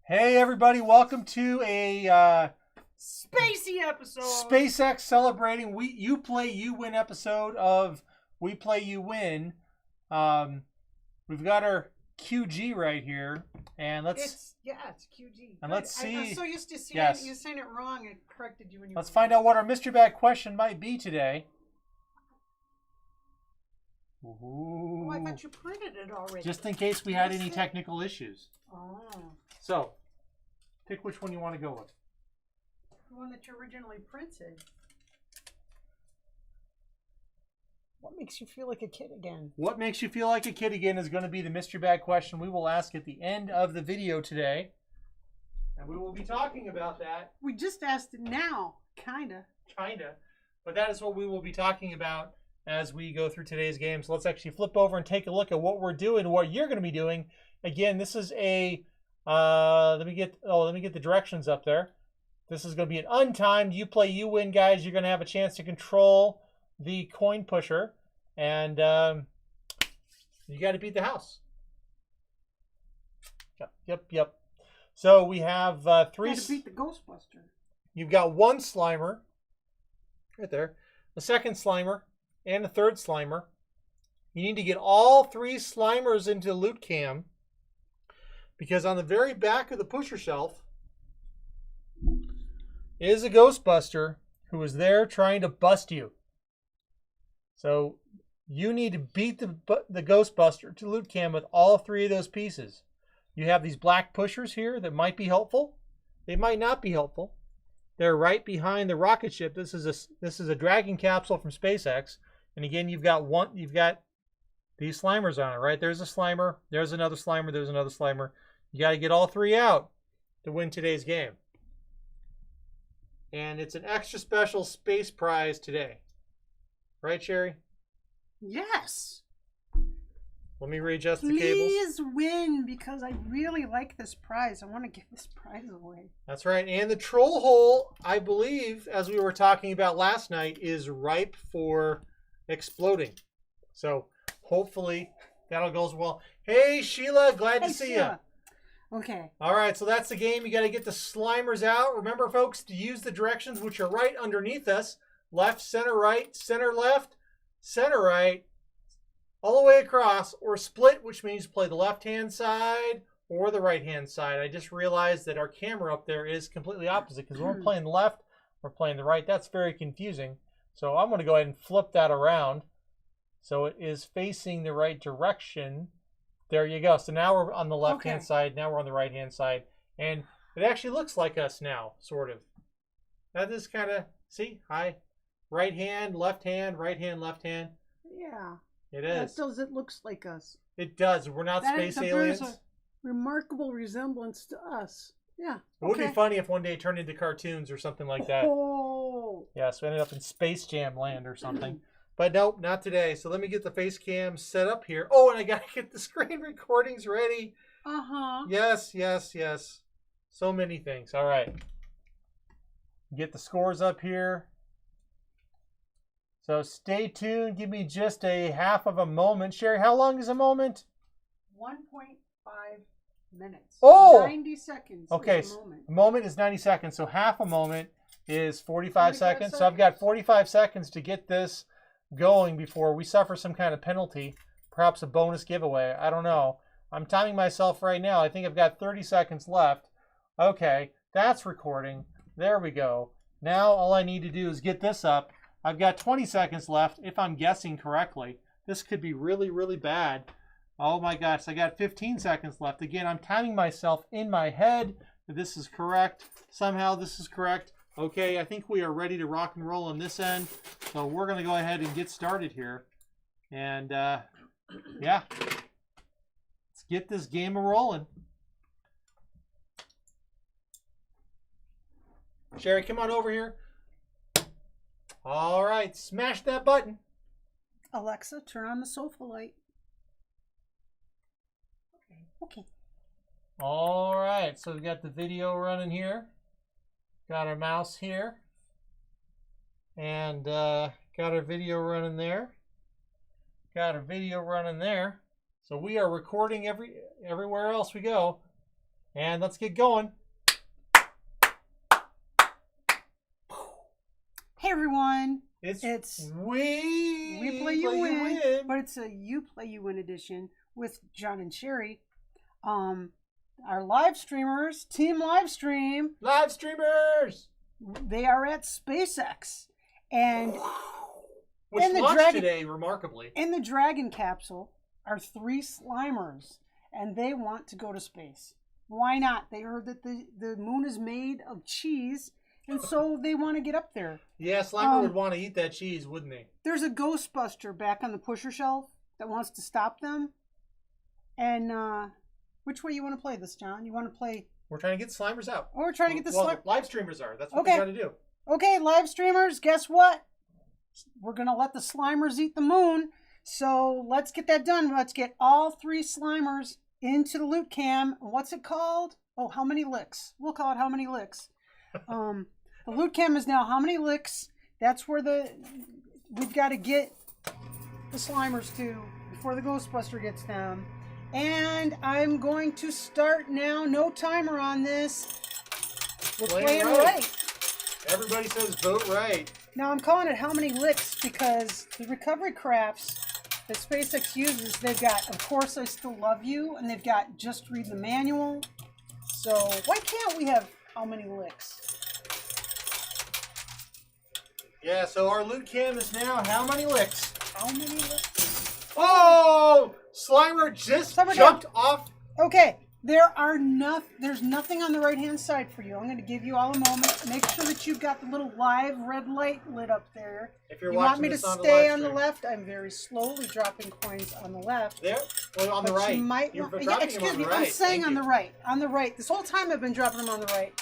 Hey everybody, welcome to a spacey episode. SpaceX celebrating You Play You Win episode of We Play You Win. We've got our QG right here, and it's QG. And let's see. I'm so used to seeing you saying it wrong and corrected you when you. Let's find out what our mystery bag question might be today. Ooh. Oh, I thought you printed it already. Just in case we had any technical issues. Oh. So, pick which one you want to go with. The one that you originally printed. What makes you feel like a kid again? What makes you feel like a kid again is going to be the mystery bag question we will ask at the end of the video today. And we will be talking about that. We just asked it now. Kinda. But that is what we will be talking about as we go through today's game. So let's actually flip over and take a look at what we're doing, what you're going to be doing. Again, this is a... let me get the directions up there. This is going to be an untimed You Play You Win, guys. You're going to have a chance to control the coin pusher, and you got to beat the house. Yep. So we have three. Got to beat the Ghostbuster. You've got one Slimer right there, the second Slimer, and the third Slimer. You need to get all three Slimers into loot cam. Because on the very back of the pusher shelf is a Ghostbuster who is there trying to bust you. So you need to beat the Ghostbuster to loot cam with all three of those pieces. You have these black pushers here that might be helpful. They might not be helpful. They're right behind the rocket ship. This is a Dragon capsule from SpaceX. And again, you've got these Slimers on it, right? There's a Slimer. There's another Slimer. There's another Slimer. You got to get all three out to win today's game. And it's an extra special space prize today. Right, Sherry? Yes. Let me readjust the cables. Please win, because I really like this prize. I want to give this prize away. That's right. And the troll hole, I believe, as we were talking about last night, is ripe for exploding. So hopefully that'll go as well. Hey, Sheila, glad to see you. Okay. All right, so that's the game. You got to get the Slimers out. Remember, folks, to use the directions which are right underneath us. Left, center, right, center, left, center, right, all the way across, or split, which means play the left-hand side or the right-hand side. I just realized that our camera up there is completely opposite, because when we're playing the left, we're playing the right. That's very confusing. So I'm going to go ahead and flip that around so it is facing the right direction. There you go. So now we're on the left-hand side. Now we're on the right-hand side. And it actually looks like us now, sort of. That is kind of, see, hi. Right hand, left hand, right hand, left hand. Yeah. It is. That does, it looks like us. It does. We're not space aliens. There's a remarkable resemblance to us. Yeah. It would be funny if one day it turned into cartoons or something like that. Oh. Yeah, so we ended up in Space Jam land or something. But nope, not today. So let me get the face cam set up here. Oh, and I got to get the screen recordings ready. Uh-huh. Yes, yes, yes. So many things. All right. Get the scores up here. So stay tuned. Give me just a half of a moment. Sherry, how long is a moment? 1.5 minutes. Oh! 90 seconds. Okay, Is a moment. a moment is 90 seconds. So half a moment is 45 seconds. So I've got 45 seconds to get this going before we suffer some kind of penalty. Perhaps a bonus giveaway. I don't know. I'm timing myself right now. I think I've got 30 seconds left. Okay, that's recording. There we go. Now all I need to do is get this up. I've got 20 seconds left, if I'm guessing correctly. This could be really, really bad. Oh my gosh, I got 15 seconds left. Again, I'm timing myself in my head that this is correct. Somehow this is correct. Okay, I think we are ready to rock and roll on this end. So we're going to go ahead and get started here. And yeah, let's get this game a-rolling. Sherry, come on over here. All right, smash that button. Alexa, turn on the sofa light. Okay. All right, so we've got the video running here. Got our mouse here. And got our video running there. Got our video running there. So we are recording everywhere else we go. And let's get going. Hey everyone. It's We Play You Win, but it's a You Play You Win edition with John and Sherry. Our live streamers, Team Livestream. Live streamers! They are at SpaceX. And which launched today, remarkably. In the Dragon capsule are 3 Slimers, and they want to go to space. Why not? They heard that the moon is made of cheese, and so they want to get up there. Yeah, Slimer would want to eat that cheese, wouldn't he? There's a Ghostbuster back on the pusher shelf that wants to stop them. And which way you want to play this, John? You want to play... We're trying to get Slimers out. Oh, we're trying to get the live streamers are. That's what we got to do. Okay, live streamers, guess what? We're going to let the Slimers eat the moon. So let's get that done. Let's get all 3 Slimers into the loot cam. What's it called? Oh, how many licks? We'll call it how many licks. The loot cam is now how many licks. That's where we've got to get the Slimers to before the Ghostbuster gets them. And I'm going to start now. No timer on this. We're playing right. Everybody says vote right. Now I'm calling it how many licks because the recovery crafts that SpaceX uses, they've got Of Course I Still Love You, and they've got Just Read the Manual. So why can't we have how many licks? Yeah, so our loot cam is now how many licks? How many licks? Oh! Slimer just jumped off. Okay, there's nothing on the right-hand side for you. I'm going to give you all a moment. Make sure that you've got the little live red light lit up there. If you're you watching want me to stay on the left? I'm very slowly dropping coins on the left. There? Well, on the right. Excuse me, I'm saying on the right. On the right. This whole time I've been dropping them on the right.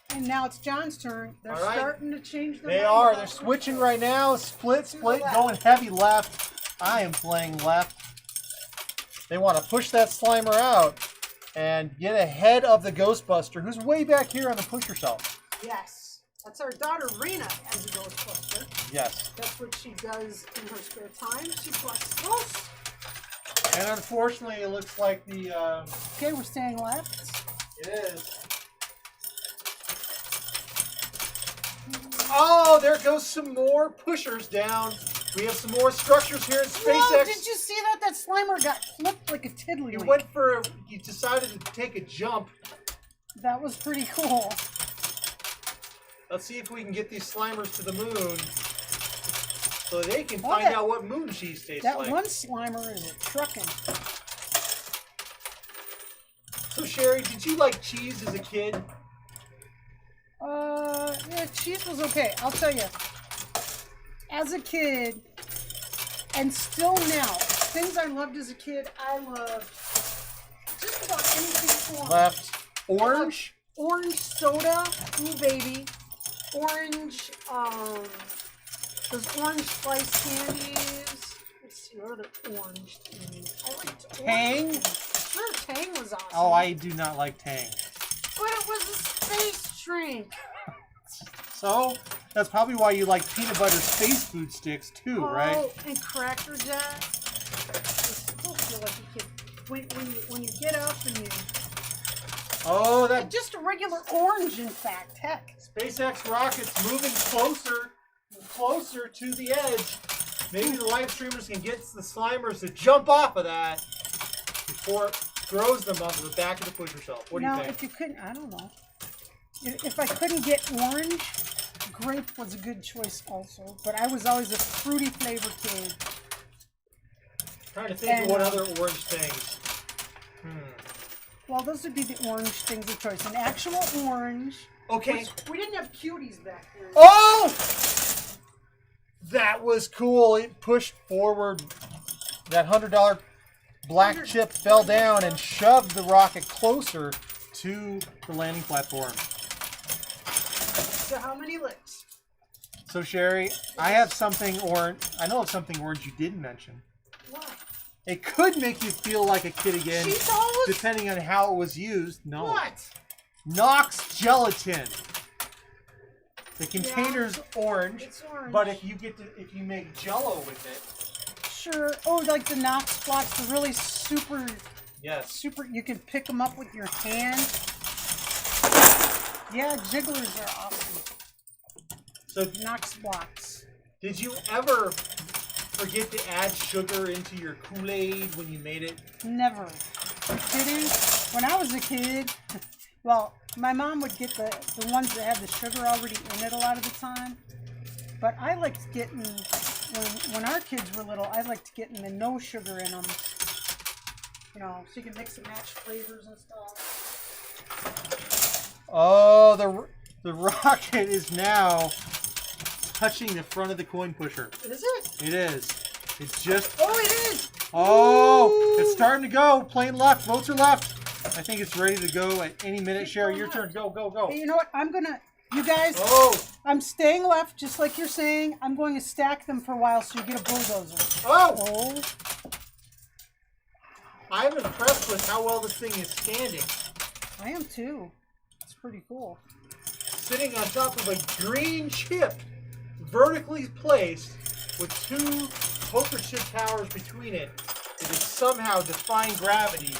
And now it's John's turn. They're starting to change the They are. They're switching right now. Split, going heavy left. I am playing left. They want to push that Slimer out and get ahead of the Ghostbuster, who's way back here on the pusher shelf. Yes. That's our daughter, Rena, as a Ghostbuster. Yes. That's what she does in her spare time. She busts ghosts. And unfortunately, it looks like the... Okay, we're staying left. It is. Oh, there goes some more pushers down. We have some more structures here in SpaceX. Whoa, did you see that? That Slimer got flipped like a tiddlywink. You decided to take a jump. That was pretty cool. Let's see if we can get these Slimers to the moon so they can find out what moon cheese tastes like. That one Slimer is a truckin'. So, Sherry, did you like cheese as a kid? Yeah, cheese was okay. I'll tell you. As a kid, and still now, things I loved as a kid, I loved just about anything orange. Left. Orange? Orange soda. Ooh, baby. Orange, those orange slice candies. Let's see, what other orange candies? I liked Tang? orange. Sure, Tang was awesome. Oh, I do not like Tang. But it was a space drink. So, that's probably why you like peanut butter space food sticks too, right? Oh, and Cracker Jack. I still feel like a kid. When you get up and you... Oh, that... Just a regular orange, in fact. Heck. SpaceX rocket's moving closer and closer to the edge. Maybe the live streamers can get the Slimers to jump off of that before it throws them onto the back of the pusher shelf. What do you think? Now, if you couldn't... I don't know. If I couldn't get orange, grape was a good choice also. But I was always a fruity flavored kid. Trying to think of what other orange things. Well, those would be the orange things of choice. An actual orange. Okay. We didn't have cuties back then. Oh! That was cool. It pushed forward. That $100 black chip fell down and shoved the rocket closer to the landing platform. So how many licks? So, Sherry, I have something orange. I know of something orange you didn't mention. What? It could make you feel like a kid again, Cheetos? depending on how it was used. No. What? Knox gelatin. The container's orange, It's orange. but if you make Jello with it, Sure. Oh, like the Knox blocks, the really super, yes. super. You can pick them up with your hand. Yeah, jigglers are awesome. So, Knox blocks. did you ever forget to add sugar into your Kool-Aid when you made it? Never. You kidding? When I was a kid, well, my mom would get the ones that had the sugar already in it a lot of the time. But I liked getting, when our kids were little, I liked getting the no sugar in them. You know, so you can mix and match flavors and stuff. Oh, the rocket is now touching the front of the coin pusher. Is it? It is. It's just... Oh, it is! Oh, Ooh. it's starting to go. Plane left. Votes are left. I think it's ready to go at any minute. Sherry, your turn. Go, go, go. Hey, you know what? I'm going to... You guys, I'm staying left, just like you're saying. I'm going to stack them for a while so you get a bulldozer. Oh! I'm impressed with how well this thing is standing. I am too. It's pretty cool. Sitting on top of a green chip, vertically placed, with two poker chip towers between it. It is somehow defying gravity.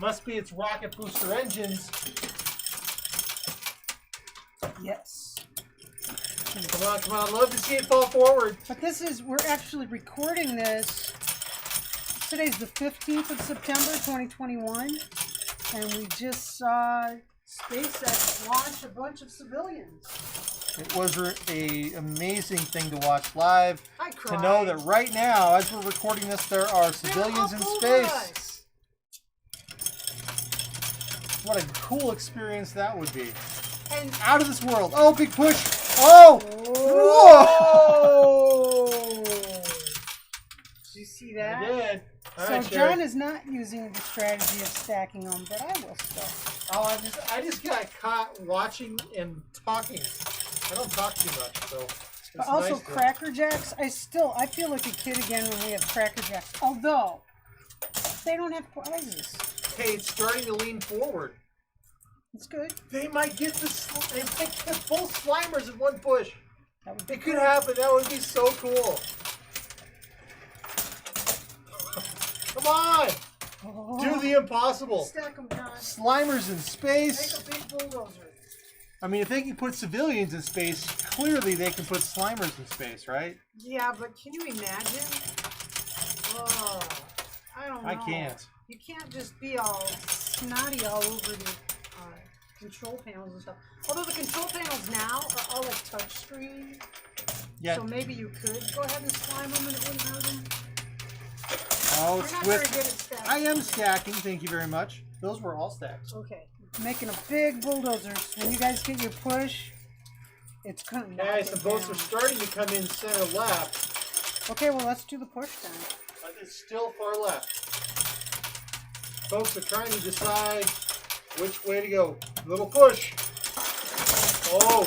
Must be its rocket booster engines. Yes. Come on, come on. Love to see it fall forward. But we're actually recording this. Today's the 15th of September, 2021. And we just saw SpaceX launch a bunch of civilians. It was an amazing thing to watch live. I cried. To know that right now, as we're recording this, there are civilians in space. What a cool experience that would be. And out of this world. Oh, big push. Oh! Whoa! Did you see that? I did. All So right, John is not using the strategy of stacking them, but I will still. Oh, I just got caught watching and talking. I don't talk too much, so. But also nice Cracker Jacks, I feel like a kid again when we have Cracker Jacks. Although, they don't have prizes. Hey, it's starting to lean forward. It's good. They might get both Slimers in one push. It could happen. That would be so cool. Come on. Oh. Do the impossible. Stack them, John. Slimers in space. Make a big bulldozer. I mean, if they can put civilians in space, clearly they can put Slimers in space, right? Yeah, but can you imagine? Oh, I don't know. I can't. You can't just be all snotty all over the control panels and stuff. Although the control panels now are all like touchscreen. Yeah. So maybe you could go ahead and slime them and it wouldn't hurt them. Oh, it's not very good at stacking. I am stacking, thank you very much. Those were all stacks. Okay. Making a big bulldozer. When you guys get your push, it's gonna knock Guys, it the boats down. are starting to come in center left. Okay, well let's do the push then. But it's still far left. Folks are trying to decide which way to go. Little push. Oh,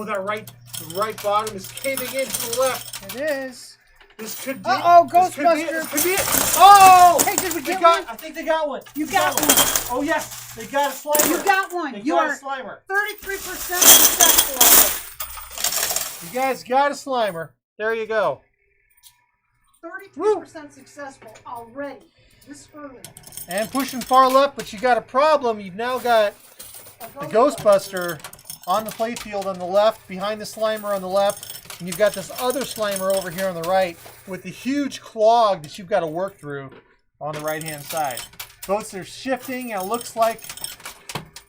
the right bottom is caving in to the left. It is. This could be. Uh-oh, Ghostbuster. This could be it. Oh! Hey, did we get one? I think they got one. You got one. Oh yes, they got a Slimer. You got one. They you got are a Slimer. 33% successful. You guys got a Slimer. There you go. 33% successful already. This early. And pushing far left, but you got a problem. You've now got the Ghostbuster on the playfield on the left, behind the Slimer on the left, and you've got this other Slimer over here on the right with the huge clog that you've got to work through on the right-hand side. Boats are shifting, and it looks like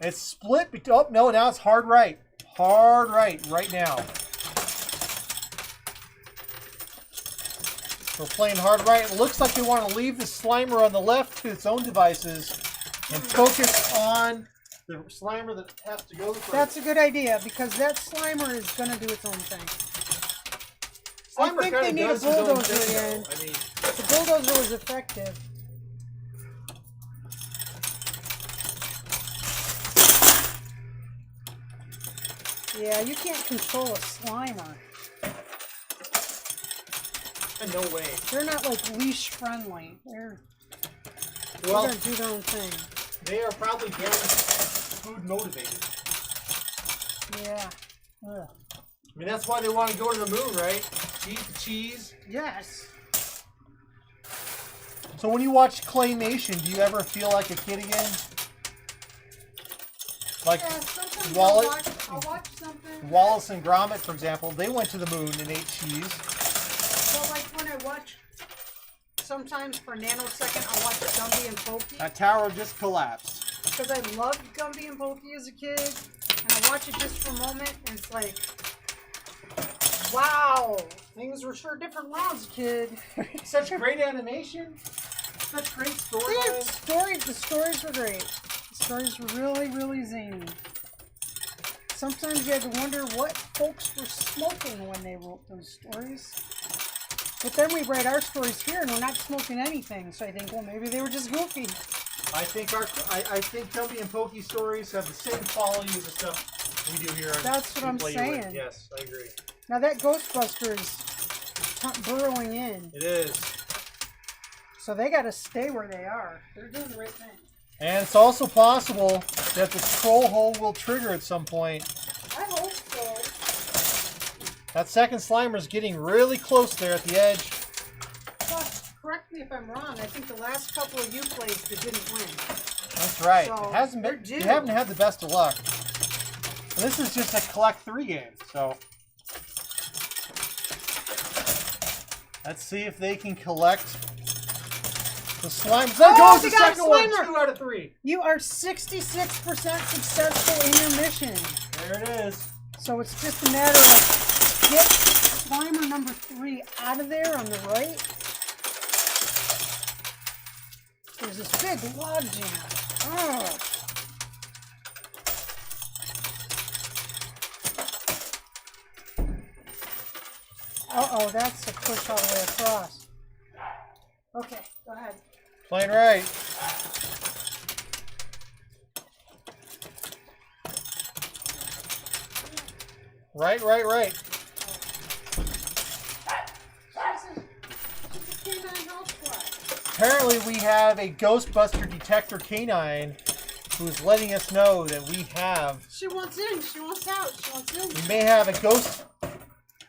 it's split. Oh, no, now it's hard right. Hard right now. We're playing hard right. It looks like they want to leave the Slimer on the left to its own devices and focus on the Slimer that has to go first. That's a good idea because that Slimer is going to do its own thing. Slimer I think they need a bulldozer again. I mean, the bulldozer was effective. Yeah, you can't control a Slimer. no way. They're not like leash friendly. They're gonna do their own thing. They are probably very food motivated. Yeah. Ugh. I mean, that's why they want to go to the moon, right? Eat the cheese. Yes. So when you watch claymation, do you ever feel like a kid again? Like sometimes Wallace, I'll watch something. Wallace and Gromit, for example, they went to the moon and ate cheese. Well, like when I watch, sometimes for a nanosecond, I'll watch Gumby and Pokey. That tower just collapsed. Because I loved Gumby and Pokey as a kid, and I watch it just for a moment, and it's like, wow, things were sure different when I was a kid. Such great animation. Such great storylines. The stories were great. The stories were really, really zany. Sometimes you had to wonder what folks were smoking when they wrote those stories. But then we write our stories here and we're not smoking anything. So I think, well, maybe they were just goofy. I think Gumby and Pokey stories have the same quality as the stuff we do here. That's what I'm saying. Yes, I agree. Now that Ghostbuster is burrowing in. It is. So they got to stay where they are. They're doing the right thing. And it's also possible that the troll hole will trigger at some point. I hope so. That second Slimer is getting really close there at the edge. Plus, correct me if I'm wrong, I think the last couple of you plays they didn't win. That's right. So it hasn't been. You haven't had the best of luck. And this is just a collect 3 game, so let's see if they can collect the slimes. There goes the second one. 2 out of 3. You are 66% successful in your mission. There it is. So it's just a matter of get Slimer number 3 out of there on the right. There's this big log jam. Oh. Uh-oh, that's a push all the way across. Okay, go ahead. Playing right. Right. apparently we have a Ghostbuster detector canine who is letting us know that we have... She wants in, she wants out, she wants in. We may have a ghost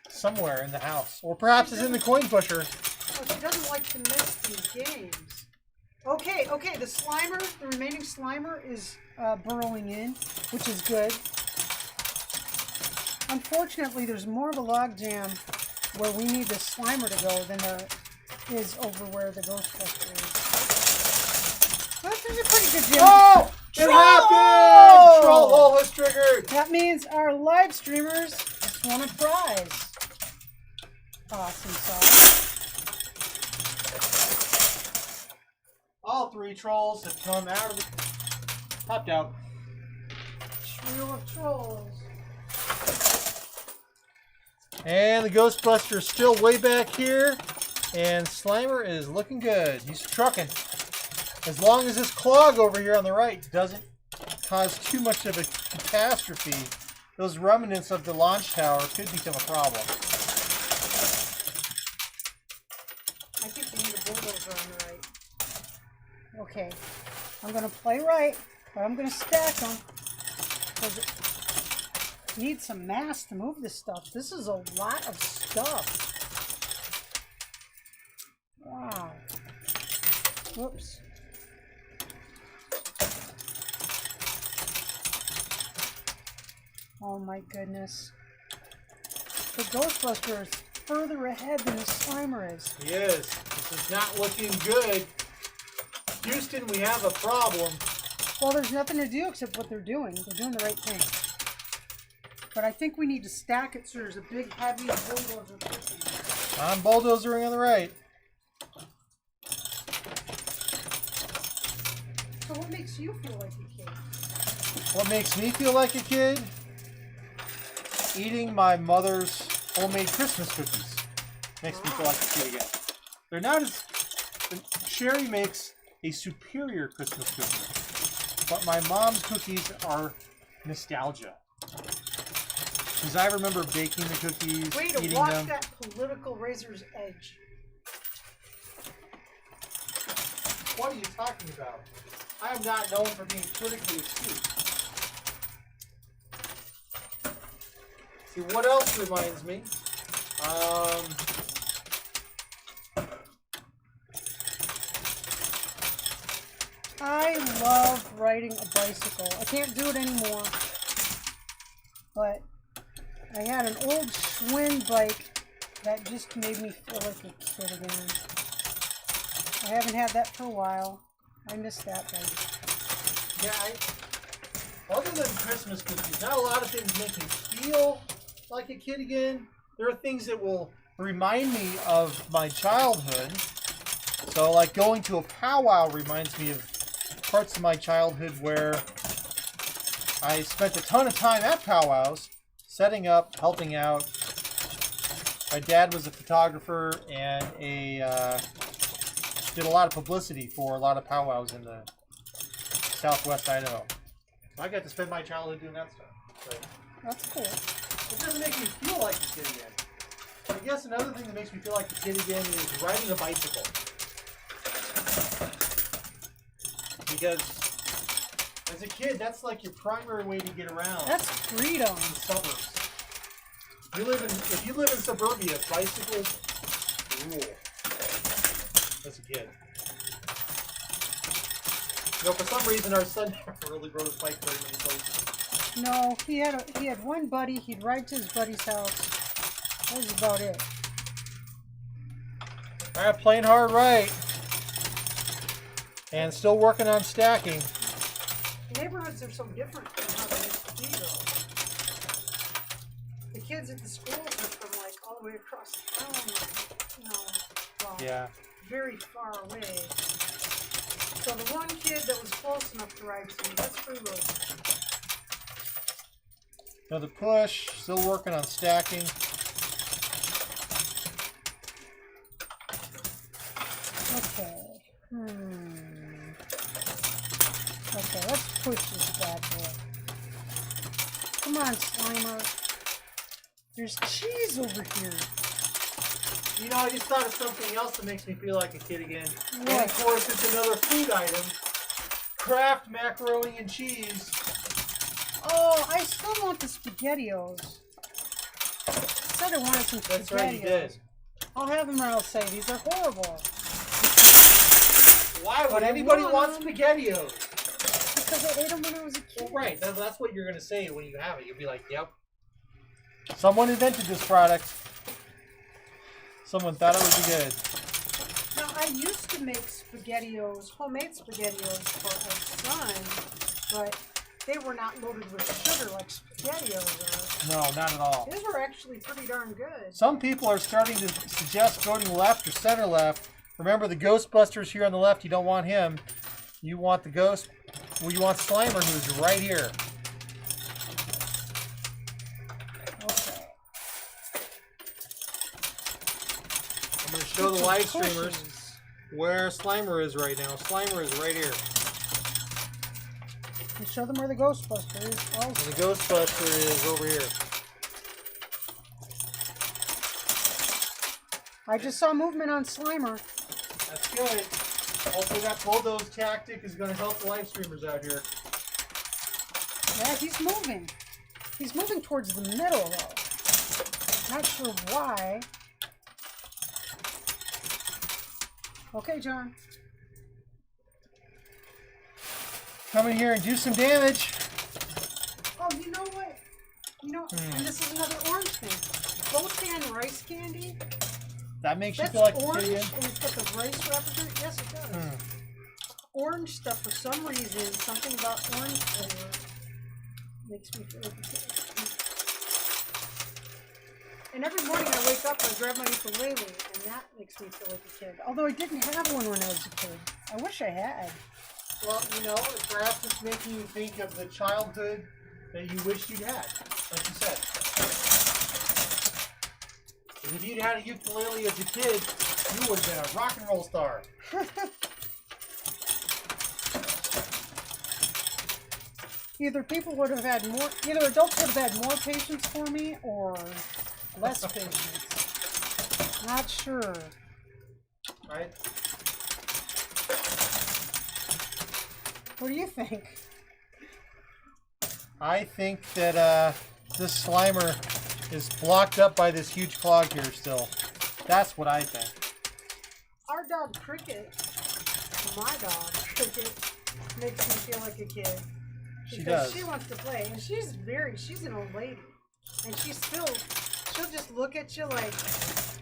somewhere in the house. Or perhaps it's in the coin pusher. Oh, she doesn't like to miss these games. Okay, the Slimer, the remaining Slimer is burrowing in, which is good. Unfortunately, there's more of a logjam where we need the Slimer to go than there is over where the Ghostbuster is. Well, this is a pretty good jam. Oh! It happened! Troll hole is triggered! That means our live streamers just won a prize. Awesome sauce. All 3 trolls have come out of the... popped out. Trio of trolls. And the Ghostbuster is still way back here. And Slimer is looking good. He's trucking. As long as this clog over here on the right doesn't cause too much of a catastrophe, those remnants of the launch tower could become a problem. I think we need a bulldozer on the right. Okay, I'm going to play right, but I'm going to stack them. Because it needs some mass to move this stuff. This is a lot of stuff. Wow. Whoops. Oh my goodness. The Ghostbuster is further ahead than the Slimer is. He is. This is not looking good. Houston, we have a problem. Well, there's nothing to do except what they're doing. They're doing the right thing. But I think we need to stack it so there's a big, heavy bulldozer pushing it. I'm bulldozering on the right. So what makes you feel like a kid? What makes me feel like a kid? Eating my mother's homemade Christmas cookies. Makes me feel like a kid again. They're not as... Sherry makes a superior Christmas cookie. But my mom's cookies are nostalgia. Because I remember baking the cookies, Way to eating watch them. that political razor's edge. What are you talking about? I am not known for being politically astute. See, what else reminds me? I love riding a bicycle. I can't do it anymore. But I had an old Schwinn bike that just made me feel like a kid again. I haven't had that for a while. I miss that bike. Yeah, other than Christmas cookies, not a lot of things make me feel like a kid again. There are things that will remind me of my childhood. So, like going to a powwow reminds me of parts of my childhood where I spent a ton of time at powwows, setting up, helping out. My dad was a photographer and did a lot of publicity for a lot of powwows in the southwest Idaho. I got to spend my childhood doing that stuff. So That's cool. it doesn't make me feel like a kid again. I guess another thing that makes me feel like a kid again is riding a bicycle. Because as a kid, that's like your primary way to get around. That's freedom. In the suburbs. If you live in suburbia, bicycles rule. As a kid. You know, for some reason, our son never really rode his bike very many places. No, he had one buddy. He'd ride to his buddy's house. That was about it. All right, playing hard right. And still working on stacking. Neighborhoods are so different from how they used to be, though. The kids at the schools are from like all the way across town, well, Yeah. very far away. So the one kid that was close enough to ride to, that's free road. Another push. Still working on stacking. Okay. Okay, let's push this bad boy. Come on, Slimer. There's cheese over here. You know, I just thought of something else that makes me feel like a kid again. What? And of course, it's another food item. Kraft macaroni and cheese. Oh, I still want the SpaghettiOs. I said I wanted some SpaghettiOs. That's right, you did. I'll have them or I'll say these are horrible. Why would But I anybody want want them. SpaghettiOs? Because I ate them when I was a kid. Well, right, that's what you're going to say when you have it. You'll be like, yep. Someone invented this product. Someone thought it would be good. Now, I used to make SpaghettiOs, homemade SpaghettiOs for our son, but they were not loaded with sugar like SpaghettiOs are. No, not at all. These were actually pretty darn good. Some people are starting to suggest voting left or center left. Remember the Ghostbusters here on the left, you don't want him. You want the ghost, well, you want Slimer, who's right here. Okay. I'm going to show the live streamers where Slimer is right now. Slimer is right here. And show them where the Ghostbuster is And also. the Ghostbuster is over here. I just saw movement on Slimer. That's good. Hopefully that bulldoze tactic is going to help the live streamers out here. Yeah, he's moving. He's moving towards the middle, though. Not sure why. Okay, John. Come in here and do some damage. Oh, you know what? You know, and this is another orange thing. Botan rice candy. That makes you That's feel like orange, a kid and it's got the rice wrapper. Yes, it does. Orange stuff, for some reason, something about orange flavor makes me feel like a kid. And every morning I wake up and I grab my ukulele, and that makes me feel like a kid. Although I didn't have one when I was a kid. I wish I had. Well, you know, perhaps it's making you think of the childhood that you wish you'd had, like you said. If you'd had a ukulele as a kid, you would have been a rock and roll star. Either people would have had more, either adults would have had more patience for me, or less patience. Not sure. Right? What do you think? I think that this Slimer is blocked up by this huge clog here still. That's what I think. Our dog Cricket, my dog Cricket, makes me feel like a kid. She Because does. she wants to play, and she's an old lady. And she'll just look at you like,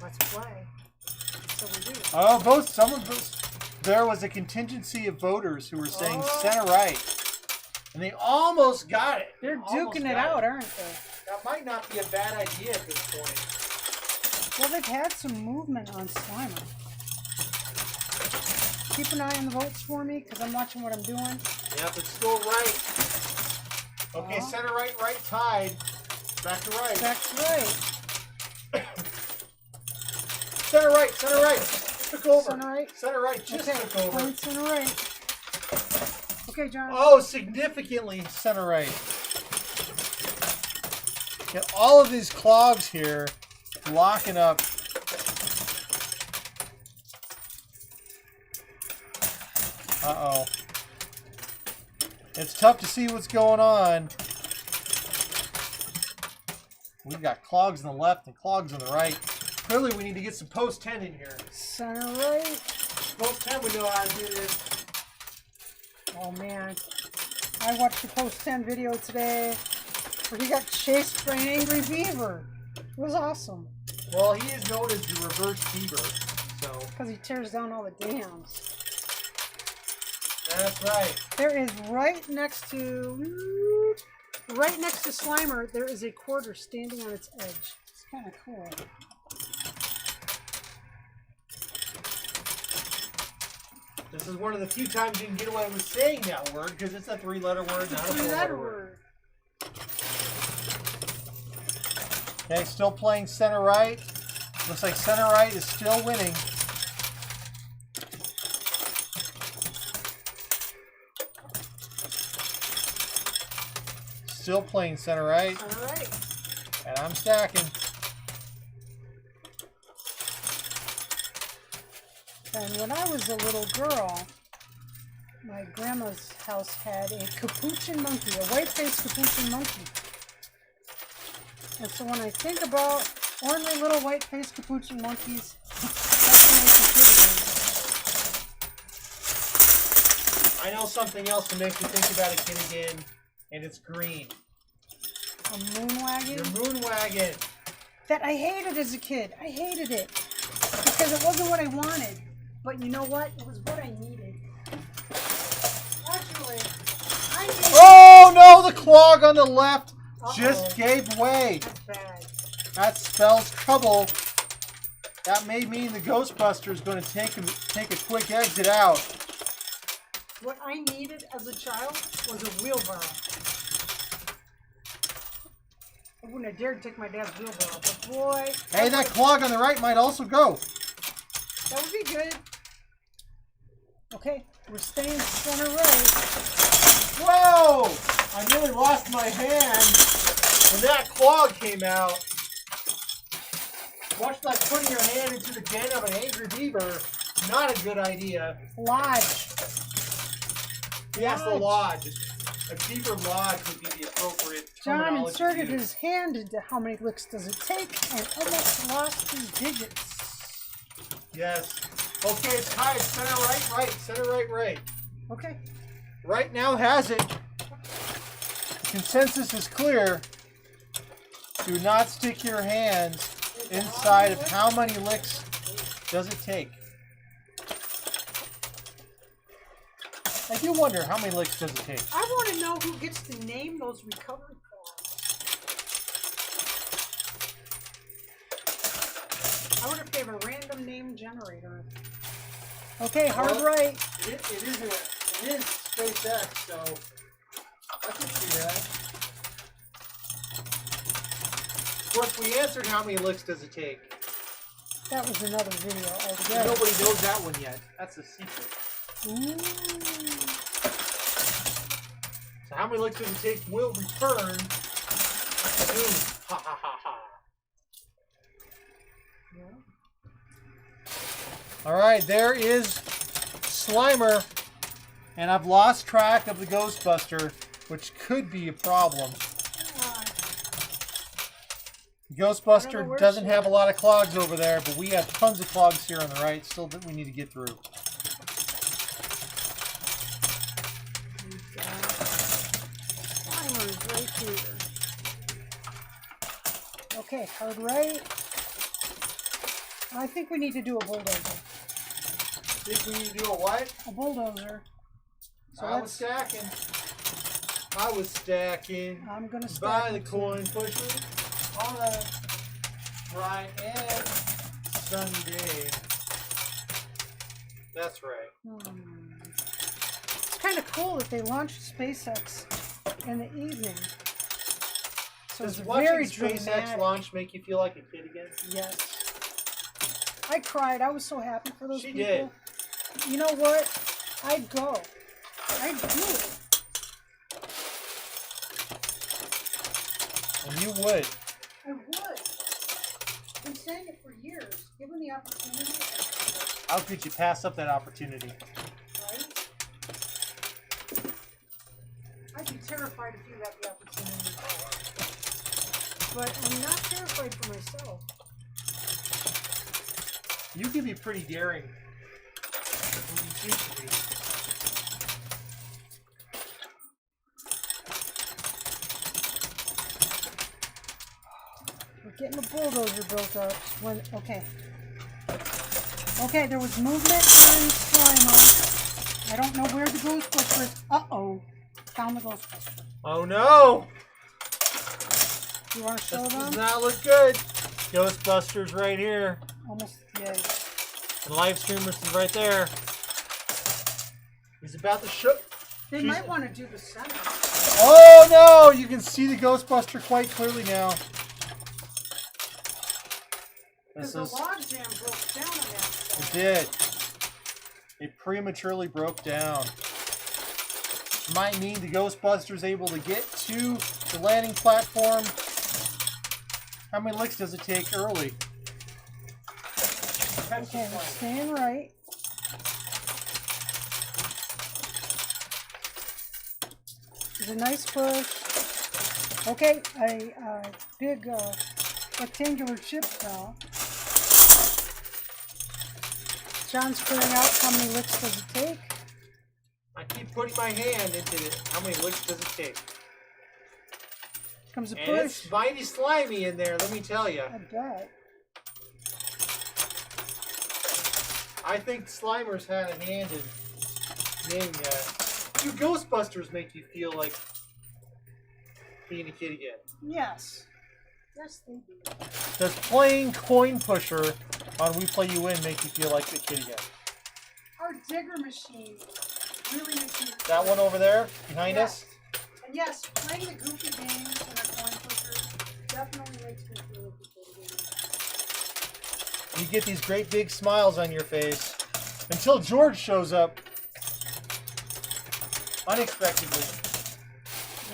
let's play. So we do. Oh, there was a contingency of voters who were saying center right. And they almost got it. They're Almost duking it got out, aren't they? That might not be a bad idea at this point. Well, they've had some movement on Slimer. Keep an eye on the votes for me, because I'm watching what I'm doing. Yep, it's still right. Okay, center right, right tied. Back to right. That's right. Center right, center right. Took over. Center right. Center right just took over. Point center right. Okay, John. Oh, significantly center right. Get all of these clogs here locking up. Uh-oh. It's tough to see what's going on. We've got clogs on the left and clogs on the right. Clearly we need to get some post 10 in here. Center right. Post 10, we know how to do this. Oh man, I watched the post 10 video today where he got chased by an angry beaver. It was awesome. Well, he is known as the reverse beaver, so. Because he tears down all the dams. That's right. There is right next to Slimer, there is a quarter standing on its edge. It's kind of cool. This is one of the few times you can get away with saying that word because it's a three-letter word, not a four-letter word. Okay, still playing center right. Looks like center right is still winning. Still playing center right. Center right. And I'm stacking. And when I was a little girl, my grandma's house had a capuchin monkey, a white-faced capuchin monkey. And so when I think about ornery little white-faced capuchin monkeys, that's when I consider them. I know something else to make you think about a kid again, and it's green. A moon wagon? Your moon wagon. That I hated as a kid. I hated it. Because it wasn't what I wanted. But you know what? It was what I needed. Actually, I needed... Oh no, the clog on the left just gave way. That's bad. That spells trouble. That may mean the Ghostbuster is going to take a quick exit out. What I needed as a child was a wheelbarrow. I wouldn't have dared take my dad's wheelbarrow, but boy... Hey, that clog on the right might also go. That would be good. Okay, we're staying center right. Whoa! I nearly lost my hand when that clog came out. Watch like putting your hand into the den of an angry beaver. Not a good idea. Lodge. Yes, the lodge. A beaver lodge would be the appropriate terminology. John inserted his hand into how many licks does it take and almost lost his digits. Yes. Okay, it's tied. Center right, right. Center right, right. Okay. Right now has it. Consensus is clear. Do not stick your hands inside of how many licks does it take. I do wonder how many licks does it take. I want to know who gets to name those recovery cards. I wonder if they have a random name generator. Okay, hard right. It is SpaceX, so I can see that. Of course, we answered how many licks does it take. That was another video altogether. Nobody knows that one yet. That's a secret. Ooh. So how many licks does it take will return soon. Ha ha ha ha. Yeah. Alright, there is Slimer. And I've lost track of the Ghostbuster, which could be a problem. Ghostbuster doesn't have a lot of clogs over there, but we have tons of clogs here on the right still that we need to get through. Timer's right here. Okay, hard right. I think we need to do a bulldozer. Think we need to do a what? A bulldozer. So I was stacking. I'm gonna stack by the coin pusher on a Friday and Sunday. That's right. It's kind of cool that they launched SpaceX in the evening. So Does it's watching very SpaceX dramatic. launch make you feel like a kid again? Yes. I cried. I was so happy for those She people. did. You know what? I'd go. I'd do it. And you would. I would. I've been saying it for years. Given the opportunity, How could you pass up that opportunity? right? I'd be terrified if you had the opportunity. But I'm not terrified for myself. You can be pretty daring. When you choose to be. We're getting a bulldozer built up. Okay, there was movement on Slimer. I don't know where the Ghostbuster is. Uh-oh. Found the Ghostbuster. Oh no! You want to show This them? does not look good. Ghostbusters right here. Almost, yeah. And live streamers is right there. He's about to show. They might want to do the center. Oh no! You can see the Ghostbuster quite clearly now. Because the log jam broke down on that side. It did. It prematurely broke down. Might mean the Ghostbuster's able to get to the landing platform. How many licks does it take early? Okay, we're staying right. It's a nice push. Okay, a big rectangular chip now. John's figuring out how many licks does it take. I keep putting my hand into it. How many licks does it take? Comes a And push. it's mighty slimy in there, let me tell you. I bet. I think Slimers had a hand in naming that. Do Ghostbusters make you feel like being a kid again? Yes. Yes, they do. Does playing Coin Pusher on We Play You Win make you feel like a kid again? Our digger machine really makes me feel That one over there behind us? And yes, playing the goofy games and our coin pusher definitely makes me feel like a kid again. You get these great big smiles on your face until George shows up unexpectedly.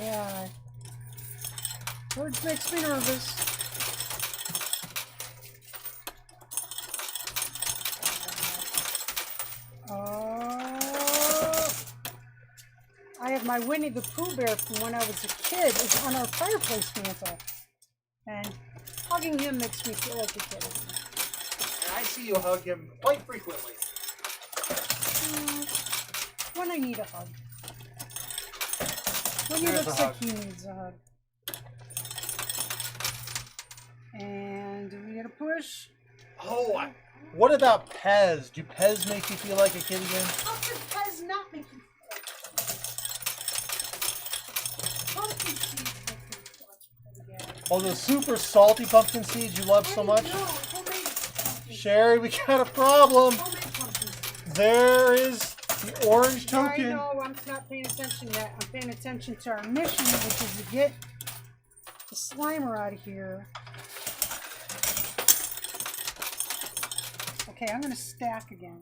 Yeah. George makes me nervous. I have my Winnie the Pooh bear from when I was a kid. It's on our fireplace mantle. And hugging him makes me feel like a kid again. And I see you hug him quite frequently. When I need a hug. When he There's looks a like hug. he needs a hug. And do we get a push? Oh, what about Pez? Do Pez make you feel like a kid again? How could Pez not make you feel like pumpkin seeds make me feel like a kid again? Oh, those super salty pumpkin seeds you love so much? No, homemade pumpkin Sherry, we got a problem. seeds. Homemade pumpkin seeds. There is the orange I token. know, I'm not paying attention yet. I'm paying attention to our mission, which is to get the Slimer out of here. Okay, I'm going to stack again.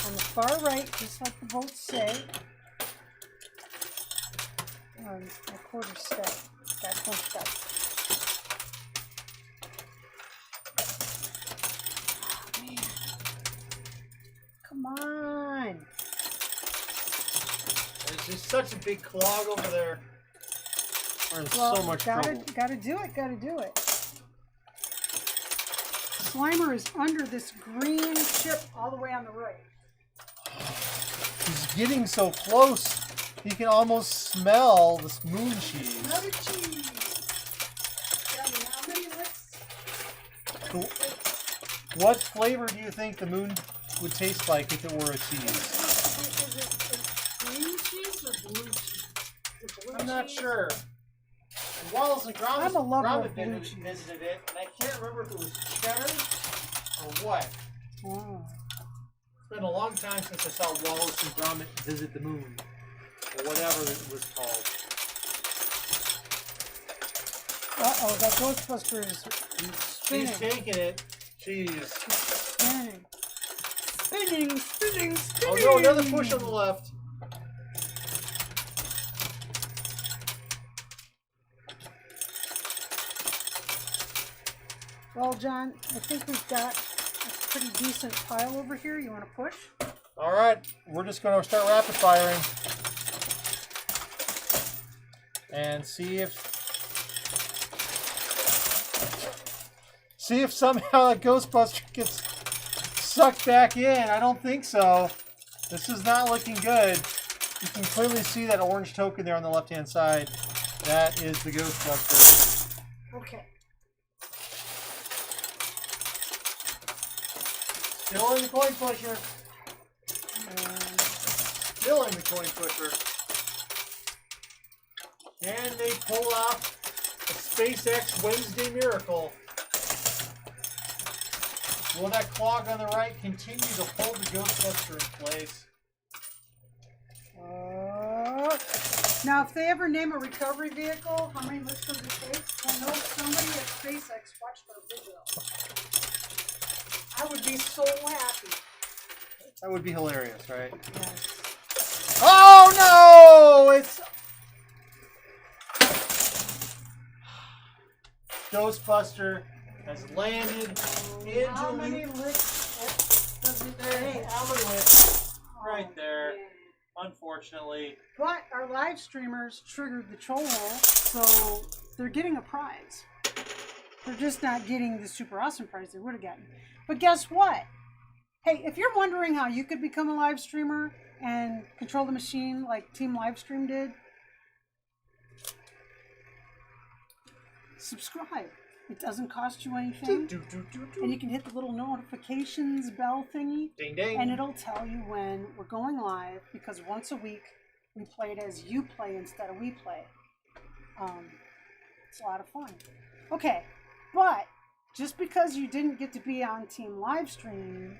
On the far right, just like the votes say. A quarter stack. Got one stack. Oh, man. Come on. There's just such a big clog over there. We're in so much trouble. Gotta do it, gotta do it. Slimer is under this green chip all the way on the right. He's getting so close. You can almost smell this moon cheese. Another cheese. Tell me how many licks? What flavor do you think the moon would taste like if it were a cheese? Is it green cheese or blue cheese? I'm not sure. Wallace and Gromit, I'm a lover of blue visited cheese. it, and I can't remember if it was cheddar or what. Oh. It's been a long time since I saw Wallace and Gromit visit the moon, or whatever it was called. Uh-oh, that Ghostbuster is spinning. She's taking it. Jeez. Spinning. Spinning, spinning, spinning. Oh no, another push on the left. Well, John, I think we've got a pretty decent pile over here. You want to push? All right, we're just going to start rapid firing and see if somehow that Ghostbuster gets sucked back in. I don't think so. This is not looking good. You can clearly see that orange token there on the left-hand side. That is the Ghostbuster. Okay. Still in the coin pusher. Still in the coin pusher. And they pull off a SpaceX Wednesday miracle. Will that clog on the right continue to hold the Ghostbuster in place? Now, if they ever name a recovery vehicle, how many licks does it take? Well, no, somebody at SpaceX watched our video. I would be so happy. That would be hilarious, right? Yes. Oh no! It's Ghostbuster has landed into How many licks does it Hey, take? how many licks? Right there. unfortunately. But our live streamers triggered the troll hole, so they're getting a prize. They're just not getting the super awesome prize they would have gotten. But guess what? Hey, if you're wondering how you could become a live streamer and control the machine like Team Livestream did, subscribe. It doesn't cost you anything. And you can hit the little notifications bell thingy. Ding ding. And it'll tell you when we're going live, because once a week we play it as you play instead of we play. It's a lot of fun. Okay, but just because you didn't get to be on Team Livestream,